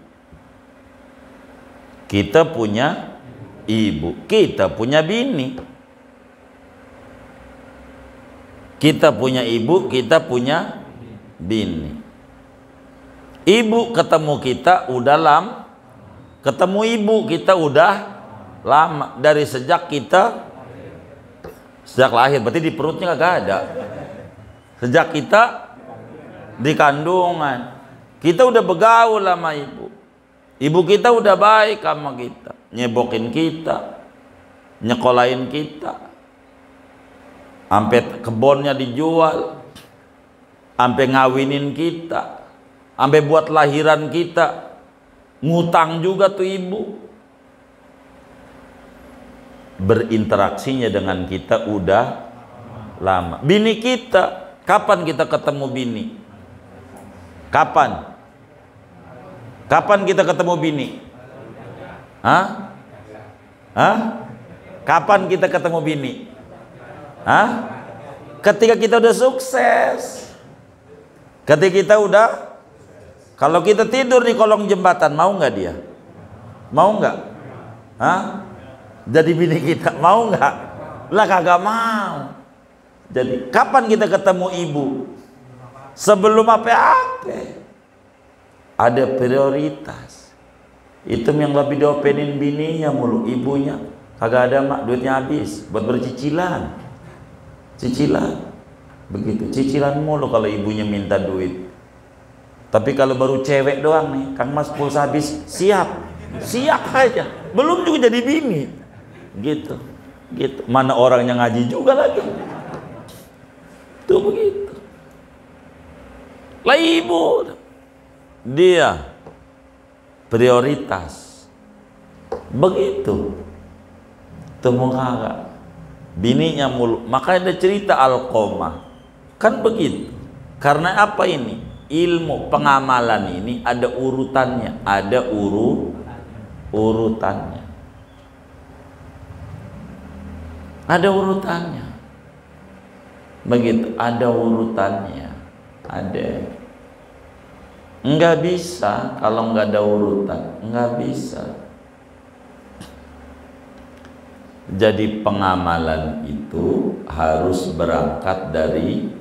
Kita punya ibu. Kita punya bini. Kita punya ibu, kita punya bini. Ibu ketemu kita udah lama. Ketemu ibu kita udah lama. Dari sejak lahir, berarti di perutnya kagak ada. Sejak kita di kandungan, kita udah bergaul sama ibu. Ibu kita udah baik sama kita, nyebokin kita, nyekolahin kita, sampai kebunnya dijual, sampai ngawinin kita, sampai buat lahiran kita, ngutang juga tuh ibu. Berinteraksinya dengan kita udah lama. Bini kita, kapan kita ketemu bini? Kapan? Kapan kita ketemu bini? Hah? Hah? Kapan kita ketemu bini? Hah? Ketika kita udah sukses. Ketika kita udah, kalau kita tidur di kolong jembatan, mau nggak dia? Mau nggak? Hah? Jadi bini kita mau nggak? Lah kagak mau. Jadi kapan kita ketemu ibu? Sebelum apa-apa. Ada prioritas. Itu yang lebih diopenin bininya mulu, ibunya kagak ada, mak, duitnya habis buat bercicilan. Cicilan. Begitu, cicilan mulu kalau ibunya minta duit. Tapi kalau baru cewek doang nih, Kang Mas pulsa habis, siap. Siap aja. Belum juga jadi bini. Gitu. Gitu. Mana orangnya ngaji juga lagi. Tuh begitu. Lah ibu, dia prioritas. Begitu. Tuh muka bininya mulu. Makanya ada cerita Alqamah. Kan begitu. Karena apa ini? Ilmu pengamalan ini ada urutannya. Ada urutannya. Ada urutannya. Begitu, ada urutannya. Ada. Enggak bisa kalau enggak ada urutan, enggak bisa. Jadi pengamalan itu harus berangkat dari,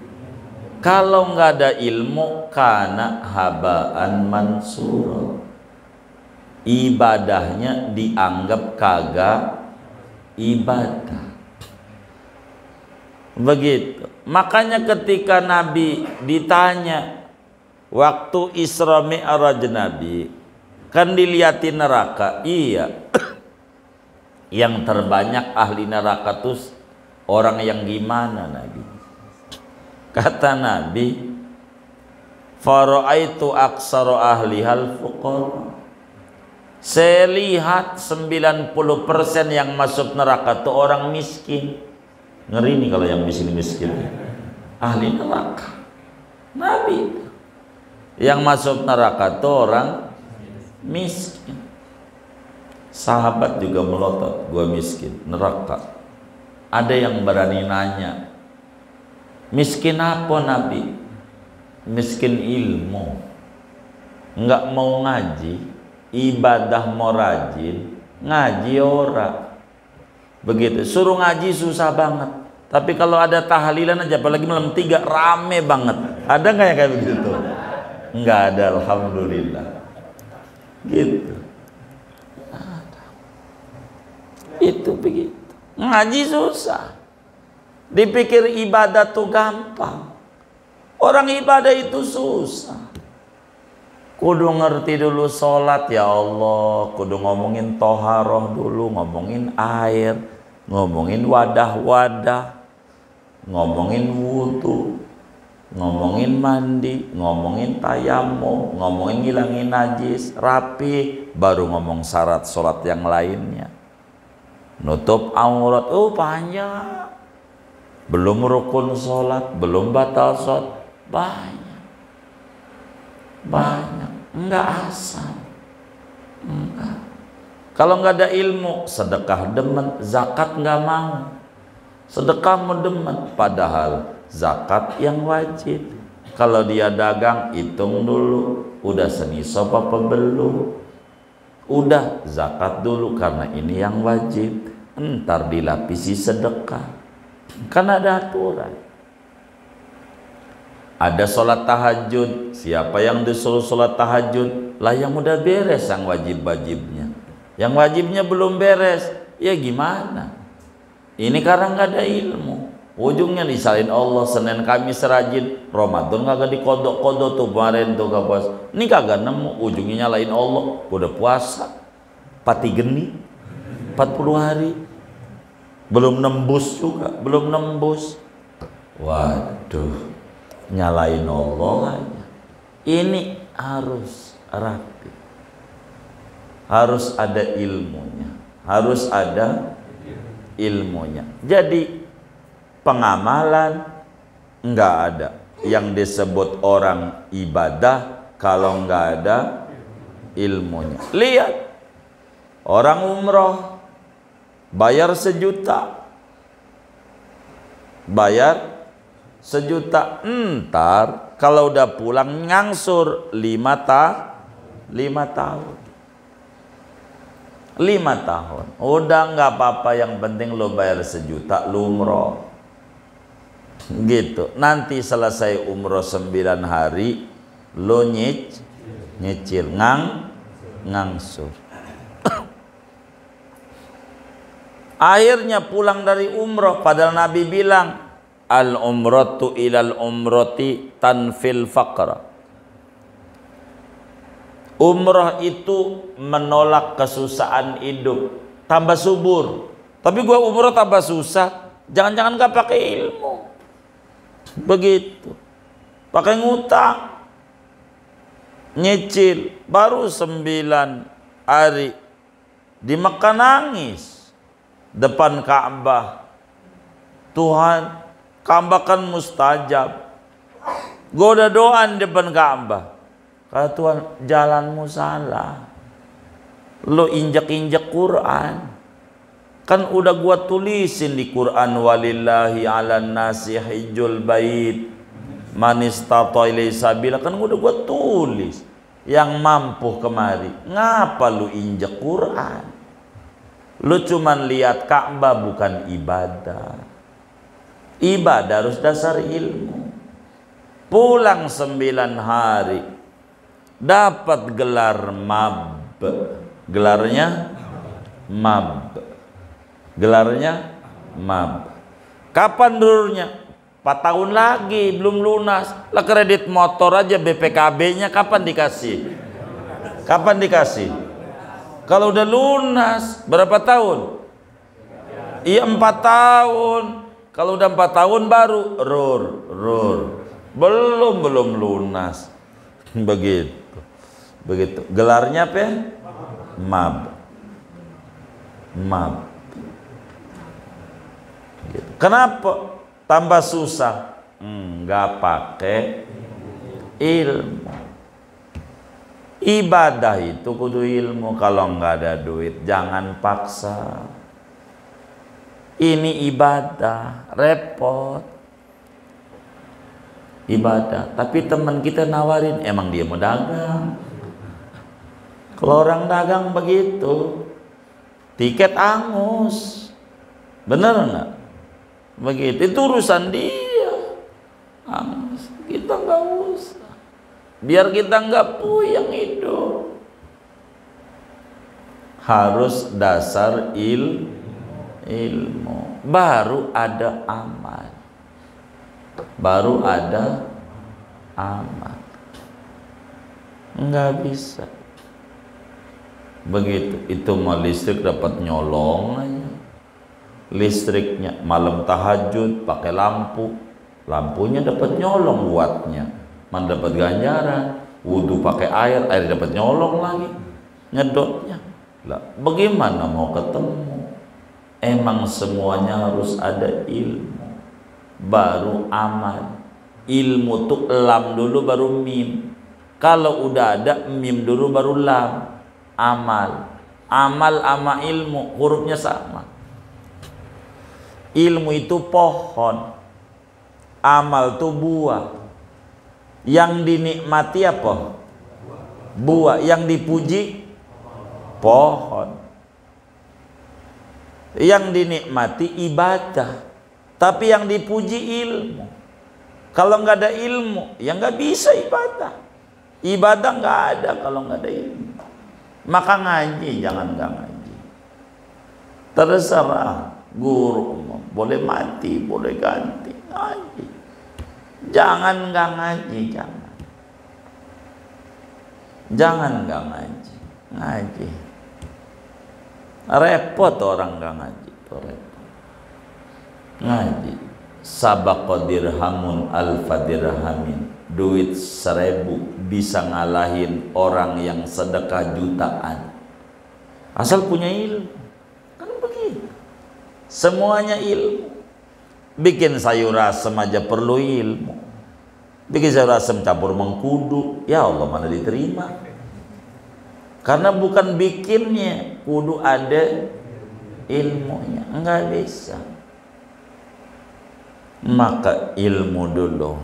kalau enggak ada ilmu, kana habaan mansura. Ibadahnya dianggap kagak ibadah. Begitu. Makanya ketika Nabi ditanya waktu Isra Mi'raj Nabi, kan dilihatin neraka. Iya. Yang terbanyak ahli neraka tuh orang yang gimana Nabi? Kata Nabi, fara'aitu aksara ahlihal fuqara. Saya lihat 90% yang masuk neraka tuh orang miskin. Ngeri nih kalau yang miskin-miskin. Ahli neraka. Nabi. Yang masuk neraka itu orang miskin. Sahabat juga melotot, gua miskin, neraka. Ada yang berani nanya, miskin apa Nabi? Miskin ilmu. Enggak mau ngaji, ibadah mau rajin, ngaji ora. Begitu, suruh ngaji susah banget. Tapi kalau ada tahlilan aja, apalagi malam 3, rame banget. Ada nggak yang kayak begitu? Nggak ada, alhamdulillah. Gitu. Ada. Itu begitu. Ngaji susah. Dipikir ibadah tuh gampang. Orang ibadah itu susah. Kudu ngerti dulu sholat, ya Allah. Kudu ngomongin toharoh dulu, ngomongin air, ngomongin wadah-wadah, ngomongin wudu, ngomongin mandi, ngomongin tayamum, ngomongin ngilangin najis, rapi, baru ngomong syarat sholat yang lainnya. nutup aurat, panjang. Belum rukun sholat, belum batal sholat, banyak, enggak asal, enggak. Kalau nggak ada ilmu, sedekah demen, zakat nggak mau, sedekah mau demen, padahal zakat yang wajib. Kalau dia dagang, hitung dulu, udah senisab apa belum, udah zakat dulu karena ini yang wajib, ntar dilapisi sedekah. Kan ada aturan. Ada sholat tahajud, siapa yang disuruh sholat tahajud? Lah yang udah beres yang wajib-wajibnya. Yang wajibnya belum beres, ya gimana? Ini karena nggak ada ilmu. Ujungnya disalin Allah. Senin Kamis rajin, Ramadan kagak dikodok-kodok tuh kemarin tuh gak puasa. Ini kagak nemu, ujungnya nyalain Allah. Udah puasa, pati geni, 40 hari. Belum nembus juga, belum nembus. Waduh, nyalain Allah aja. Ini harus rapi, harus ada ilmunya, harus ada ilmunya. Jadi pengamalan enggak ada yang disebut orang ibadah kalau enggak ada ilmunya. Lihat orang umroh bayar 1 juta, bayar 1 juta, ntar kalau udah pulang ngangsur 5 tahun. 5 tahun udah nggak apa-apa, yang penting lo bayar 1 juta lo umroh gitu. Nanti selesai umroh 9 hari lo nyicil ngangsur. Akhirnya pulang dari umroh, padahal Nabi bilang al umratu ilal umrati tanfil faqra. Umroh itu menolak kesusahan hidup, tambah subur. Tapi gua umroh tambah susah, jangan-jangan gak pakai ilmu. Begitu, pakai ngutang, nyicil, baru 9 hari di Mekah nangis depan Ka'bah. Tuhan, Ka'bah kan mustajab. Gua udah doa di depan Ka'bah. Kata Tuhan, jalanmu salah. Lo injak-injak Quran. Kan udah gua tulisin di Quran, walillahi 'alan nasi hijjul bait man istata ilaihi sabila. Kan udah gua tulis yang mampu kemari. Ngapa lu injak Quran? Lu cuman lihat Ka'bah, bukan ibadah. Ibadah harus dasar ilmu. Pulang 9 hari dapat gelar mab. Gelarnya mab. Gelarnya mab. Kapan dulunya? 4 tahun lagi belum lunas. Lah kredit motor aja BPKB-nya kapan dikasih? Kapan dikasih? Kalau udah lunas berapa tahun? Iya 4 tahun. Kalau udah 4 tahun baru rur. Belum lunas. Begitu. Gelarnya apa ya? Mab. Gitu. Kenapa tambah susah? Nggak pakai ilmu. Ibadah itu kudu ilmu. Kalau nggak ada duit jangan paksa. Ini ibadah, repot. Ibadah, tapi teman kita nawarin, emang dia mau dagang. Kalau orang dagang begitu, tiket angus, bener nggak? Begitu, itu urusan dia. Angus, kita nggak usah. Biar kita nggak puyeng hidup. Harus dasar ilmu, baru ada amal. Baru ada amal. Nggak bisa begitu. Itu mau listrik dapat nyolong aja. Listriknya malam tahajud pakai lampu, lampunya dapat nyolong wattnya, mana dapat ganjaran. Wudhu pakai air dapat nyolong lagi nyedotnya. Lah bagaimana mau ketemu? Emang semuanya harus ada ilmu baru amal. Ilmu tuh lam dulu baru mim. Kalau udah ada mim dulu baru lam. Amal. Amal sama ilmu hurufnya sama. Ilmu itu pohon, amal tuh buah. Yang dinikmati apa? Buah. Yang dipuji pohon. Yang dinikmati ibadah, tapi yang dipuji ilmu. Kalau nggak ada ilmu, ya nggak bisa ibadah. Ibadah nggak ada kalau nggak ada ilmu. Maka ngaji, jangan nggak ngaji. Terserah guru, boleh mati, boleh ganti, ngaji. Jangan nggak ngaji, jangan. Jangan nggak ngaji, ngaji. Repot orang nggak ngaji, repot. Ngaji. Sabaqa dirhamun alfa dirhamin. Duit 1000 bisa ngalahin orang yang sedekah jutaan. Asal punya ilmu. Kan begitu. Semuanya ilmu. Bikin sayur asem aja perlu ilmu. Bikin sayur asem campur mengkudu, ya Allah mana diterima. Karena bukan bikinnya, kudu ada ilmunya. Enggak bisa. Maka ilmu dulu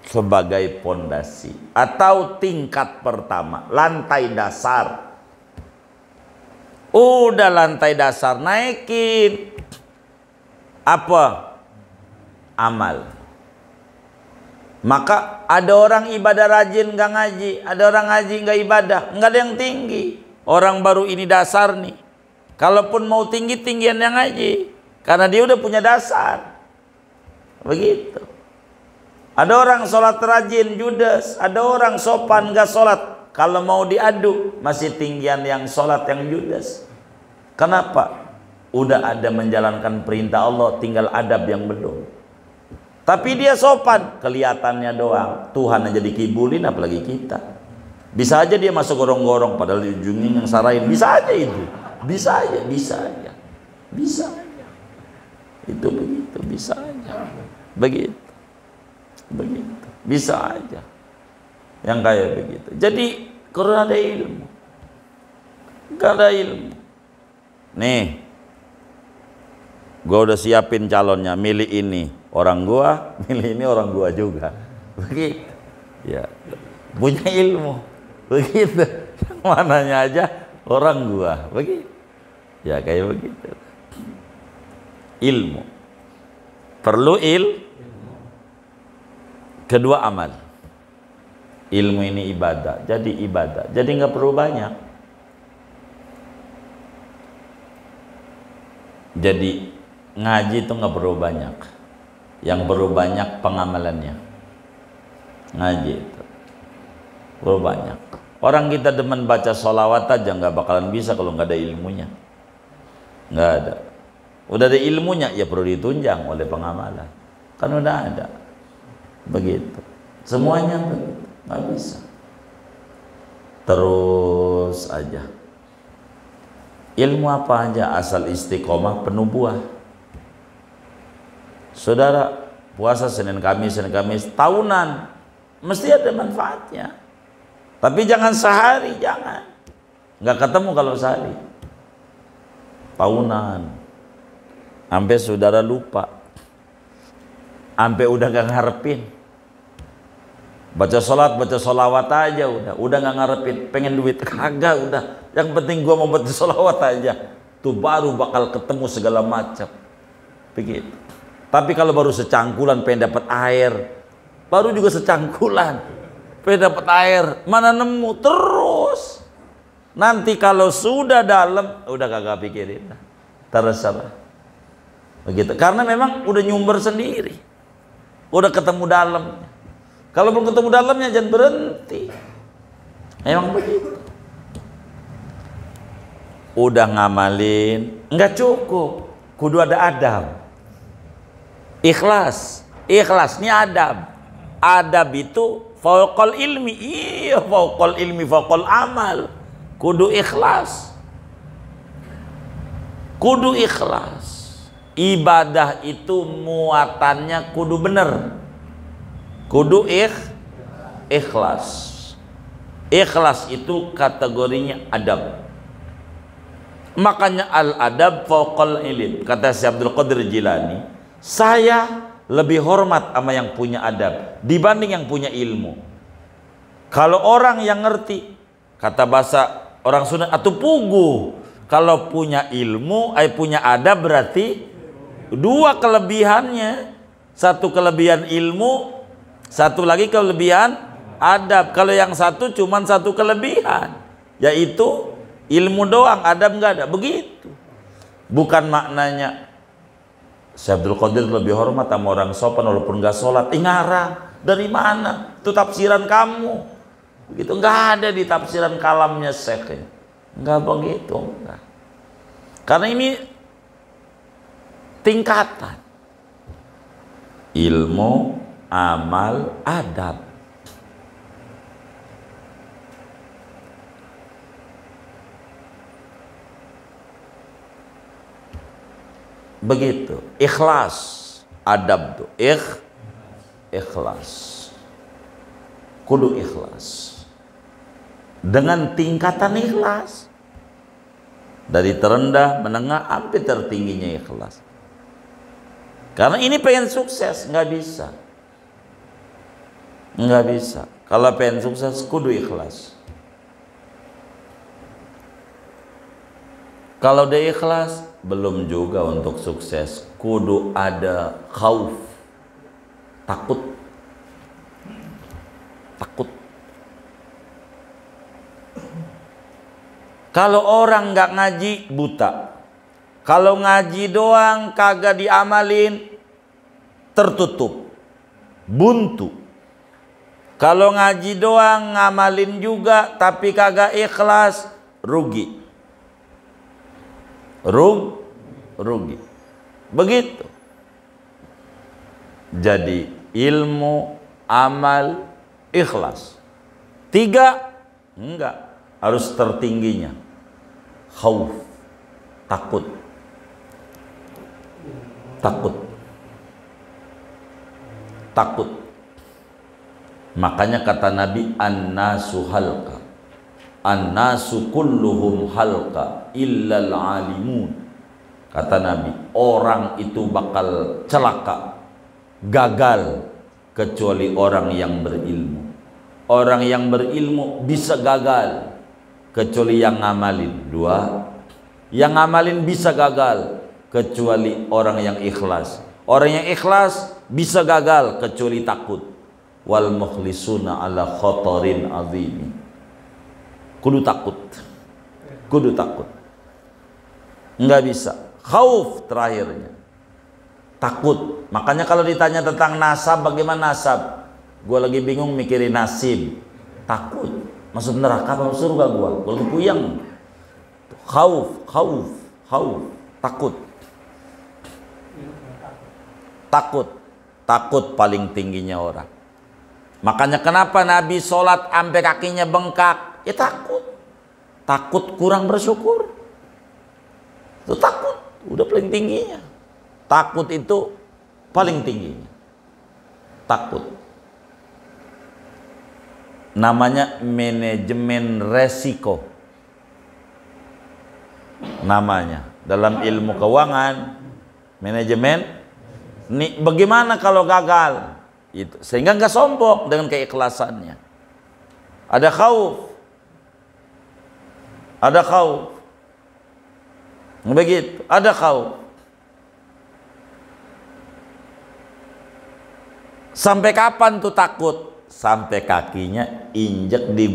sebagai pondasi atau tingkat pertama, lantai dasar. Udah lantai dasar, naikin apa? Amal. Maka ada orang ibadah rajin gak ngaji, ada orang ngaji gak ibadah, nggak ada yang tinggi. Orang baru ini dasar nih. Kalaupun mau tinggi, tinggian yang ngaji, karena dia udah punya dasar. Begitu. Ada orang sholat rajin judes, ada orang sopan gak sholat. Kalau mau diadu, masih tinggian yang sholat yang judes. Kenapa? Udah ada menjalankan perintah Allah, tinggal adab yang belum. Tapi dia sopan, kelihatannya doang. Tuhan aja dikibulin, apalagi kita. Bisa aja dia masuk gorong-gorong, padahal di ujungnya yang sarain. Bisa aja itu. Bisa aja, bisa aja. Bisa aja. Itu begitu, bisa aja. Begitu. Begitu. Bisa aja. Yang kayak begitu. Jadi, karena ada ilmu. Gak ada ilmu. Nih. Gua udah siapin calonnya, milih ini orang gua, milih ini orang gua juga. Begitu. Ya, punya ilmu. Begitu. Yang mananya aja orang gua. Begitu. Ya kayak begitu. Ilmu. Perlu kedua amal. Ilmu ini ibadah. Jadi ibadah. Jadi nggak perlu banyak. Jadi ngaji itu nggak perlu banyak, yang perlu banyak pengamalannya. Ngaji itu perlu banyak. Orang kita demen baca sholawat aja nggak bakalan bisa kalau nggak ada ilmunya. Nggak ada. Udah ada ilmunya ya perlu ditunjang oleh pengamalan. Kan udah ada. Begitu. Semuanya begitu. Nggak bisa. Terus aja. Ilmu apa aja asal istiqomah penuh buah. Saudara, puasa Senin Kamis tahunan mesti ada manfaatnya. Tapi jangan sehari, jangan. Nggak ketemu kalau sehari. Tahunan. Sampai saudara lupa. Sampai udah gak ngarepin. Baca sholat, baca sholawat aja udah gak ngarepin. Pengen duit kagak udah. Yang penting gua mau baca sholawat aja. Tuh baru bakal ketemu segala macam. Begitu. Tapi kalau baru secangkulan pengen dapat air, baru juga secangkulan pengen dapat air, mana nemu terus. Nanti kalau sudah dalam, udah kagak pikirin, terserah. Begitu. Karena memang udah nyumber sendiri, udah ketemu dalamnya. Kalau belum ketemu dalamnya jangan berhenti. Emang begitu. Udah ngamalin, nggak cukup, kudu ada adab. Ikhlas, ikhlas ini adab. Adab itu fauqal ilmi, iya fauqal ilmi, fauqal amal. Kudu ikhlas. Kudu ikhlas. Ibadah itu muatannya kudu bener. Kudu ikhlas. Ikhlas itu kategorinya adab. Makanya al-adab fauqal ilm. Kata Syekh Abdul Qadir Jilani, saya lebih hormat sama yang punya adab dibanding yang punya ilmu. Kalau orang yang ngerti, kata bahasa orang Sunda, atau pugu. Kalau punya ilmu, punya adab, berarti dua kelebihannya. Satu kelebihan ilmu, satu lagi kelebihan adab. Kalau yang satu cuman satu kelebihan, yaitu ilmu doang, adab nggak ada. Begitu. Bukan maknanya Syekh Abdul Qadir lebih hormat sama orang sopan walaupun nggak sholat. Ngarang dari mana? Itu tafsiran kamu. Begitu, nggak ada di tafsiran kalamnya Syekh. Nggak begitu, enggak. Karena ini tingkatan ilmu, amal, adab. Begitu. Ikhlas, adab tuh ikhlas. Kudu ikhlas. Dengan tingkatan ikhlas, dari terendah, menengah, sampai tertingginya ikhlas. Karena ini pengen sukses, nggak bisa. Nggak bisa. Kalau pengen sukses, kudu ikhlas. Kalau udah ikhlas, belum juga untuk sukses. Kudu ada khauf, takut. Takut. Kalau orang nggak ngaji, buta. Kalau ngaji doang kagak diamalin, tertutup, buntu. Kalau ngaji doang ngamalin juga tapi kagak ikhlas, rugi. Rugi. Begitu. Jadi ilmu, amal, ikhlas. 3 enggak, harus tertingginya khauf, takut. Makanya kata Nabi, an-nasu halqa, an-nasu kulluhum halqa illal alimun. Kata Nabi, orang itu bakal celaka, gagal, kecuali orang yang berilmu. Orang yang berilmu bisa gagal, kecuali yang ngamalin. 2, yang ngamalin bisa gagal, kecuali orang yang ikhlas. Orang yang ikhlas bisa gagal, kecuali takut. Wal mukhlisuna ala khatarin azim. Kudu takut. Enggak bisa. Khauf terakhirnya, takut. Makanya kalau ditanya tentang nasab, bagaimana nasab, gue lagi bingung mikirin nasib. Takut, masuk neraka apa surga gue lagi puyeng. Khauf, takut paling tingginya orang. Makanya kenapa Nabi sholat sampai kakinya bengkak? Ya takut kurang bersyukur. Itu takut, udah paling tingginya. Takut itu paling tingginya. Takut. Namanya manajemen resiko. Namanya dalam ilmu keuangan, manajemen. Bagaimana kalau gagal? Itu sehingga nggak sombong dengan keikhlasannya. Ada khauf. Begitu, ada khauf. Sampai kapan tuh takut? Sampai kakinya injek di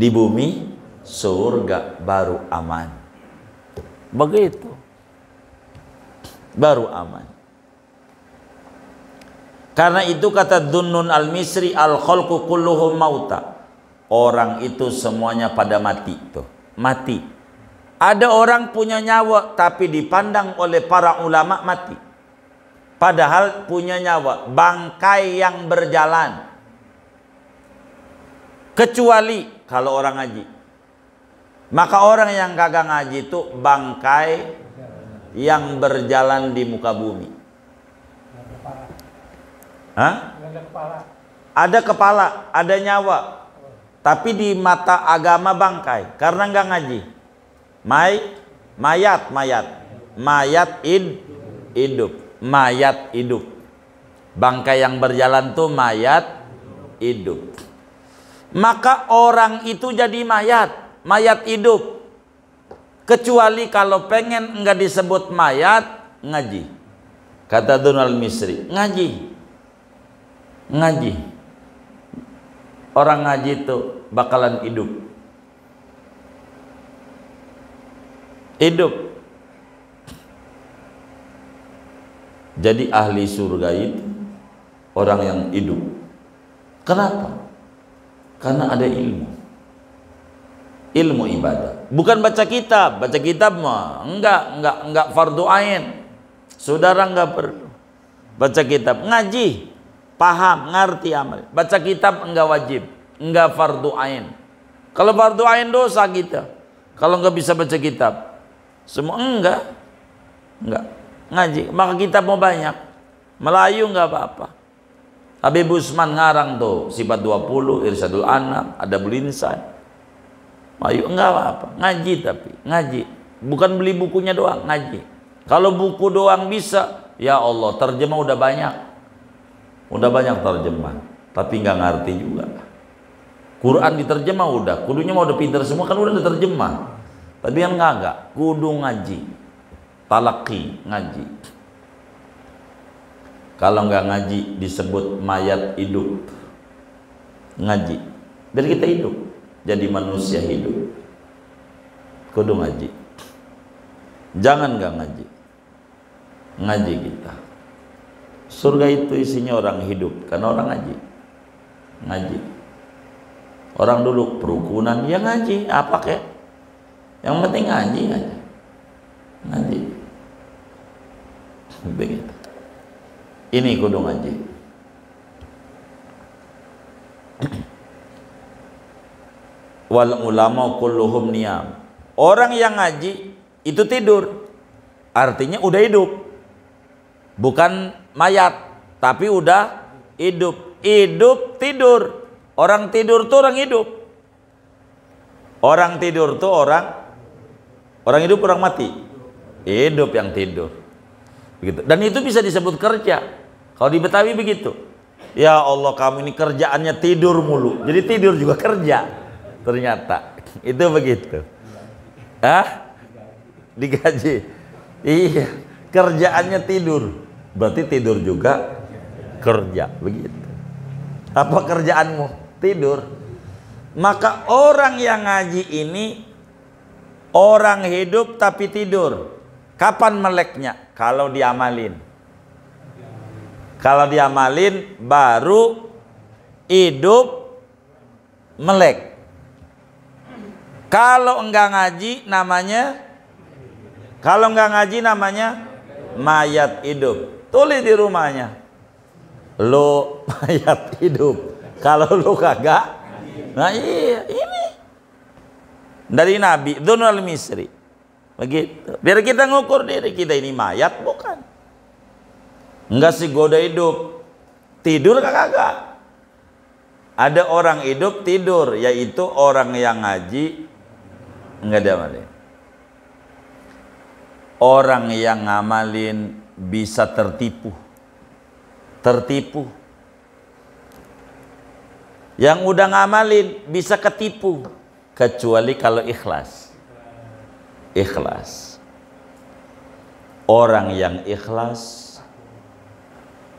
bumi surga baru aman. Begitu. Baru aman. Karena itu kata Dhunnun al-Misri, al-khalqu kulluhum mauta. Orang itu semuanya pada mati tuh. Mati. Ada orang punya nyawa tapi dipandang oleh para ulama mati. Padahal punya nyawa, bangkai yang berjalan. Kecuali kalau orang ngaji. Maka orang yang kagak ngaji itu bangkai yang berjalan di muka bumi. Hah? Ada kepala, ada nyawa, tapi di mata agama bangkai karena nggak ngaji. Mayat hidup, mayat hidup. Bangkai yang berjalan tuh mayat hidup. Maka orang itu jadi mayat hidup. Kecuali kalau pengen enggak disebut mayat, ngaji. Kata Donald Misri, ngaji. Orang ngaji itu bakalan hidup. Jadi ahli surga itu orang yang hidup. Kenapa? Karena ada ilmu ibadah. Bukan baca kitab mah enggak fardu ain. Saudara enggak perlu baca kitab, ngaji, paham, ngerti, amal. Baca kitab enggak wajib, enggak fardu ain. Kalau fardu ain dosa kita. Kalau enggak bisa baca kitab, semua enggak ngaji. Maka kitab mau banyak, Melayu enggak apa-apa. Habib Usman ngarang tuh Sifat 20, Irsyadul Anam, Adabul Insan. Ayo enggak apa-apa, ngaji. Tapi ngaji bukan beli bukunya doang, ngaji. Kalau buku doang bisa, ya Allah, terjemah udah banyak terjemah, tapi nggak ngerti juga. Quran diterjemah udah, kudunya mau udah pinter semua kan, udah diterjemah, tapi yang enggak, kudu ngaji, talaki, ngaji. Kalau nggak ngaji disebut mayat hidup. Ngaji biar kita hidup, jadi manusia hidup, kudu ngaji. Jangan nggak ngaji kita. Surga itu isinya orang hidup karena orang ngaji. Orang dulu perukunan ya ngaji, apa kek, yang penting ngaji aja, ngaji. Begitu. Ini kudu ngaji. Wal ulama kulluhum niyam. Orang yang ngaji itu tidur, artinya udah hidup, bukan mayat, tapi udah hidup. Tidur. Orang tidur tuh orang hidup. Orang tidur tuh orang hidup, orang mati. Hidup yang tidur. Begitu. Dan itu bisa disebut kerja. Kalau di Betawi begitu. Ya Allah, kamu ini kerjaannya tidur mulu. Jadi tidur juga kerja. Ternyata itu begitu. Digaji. Iya, kerjaannya tidur. Berarti tidur juga kerja, begitu. Apa kerjaanmu? Tidur. Maka orang yang ngaji ini orang hidup tapi tidur. Kapan meleknya? Kalau diamalin. Kalau diamalin baru hidup melek. Kalau enggak ngaji namanya mayat hidup. Tulis di rumahnya, lo mayat hidup. Kalau lo kagak, nah iya, ini dari Nabi Dzunul Misri begitu. Biar kita ngukur diri kita ini mayat bukan. Enggak sih, goda hidup, tidur kagak. Ada orang hidup tidur, yaitu orang yang ngaji enggak ada amalin. Orang yang ngamalin bisa tertipu. Yang udah ngamalin bisa ketipu, kecuali kalau ikhlas. Orang yang ikhlas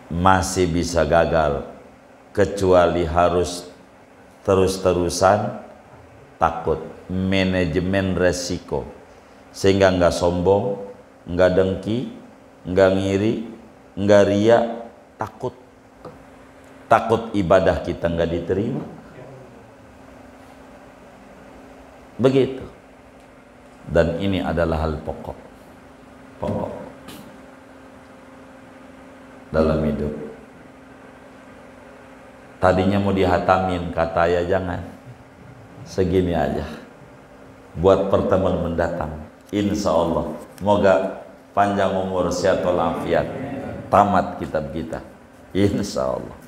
masih bisa gagal, kecuali harus terus-terusan takut, manajemen resiko, sehingga nggak sombong, nggak dengki, nggak ngiri, nggak ria, takut ibadah kita nggak diterima. Begitu. Dan ini adalah hal pokok dalam hidup. Tadinya mau dihatamin, kata ya jangan, segini aja. buat pertemuan mendatang. Insya Allah. Semoga panjang umur, sehat walafiat. Tamat kitab kita. Insya Allah.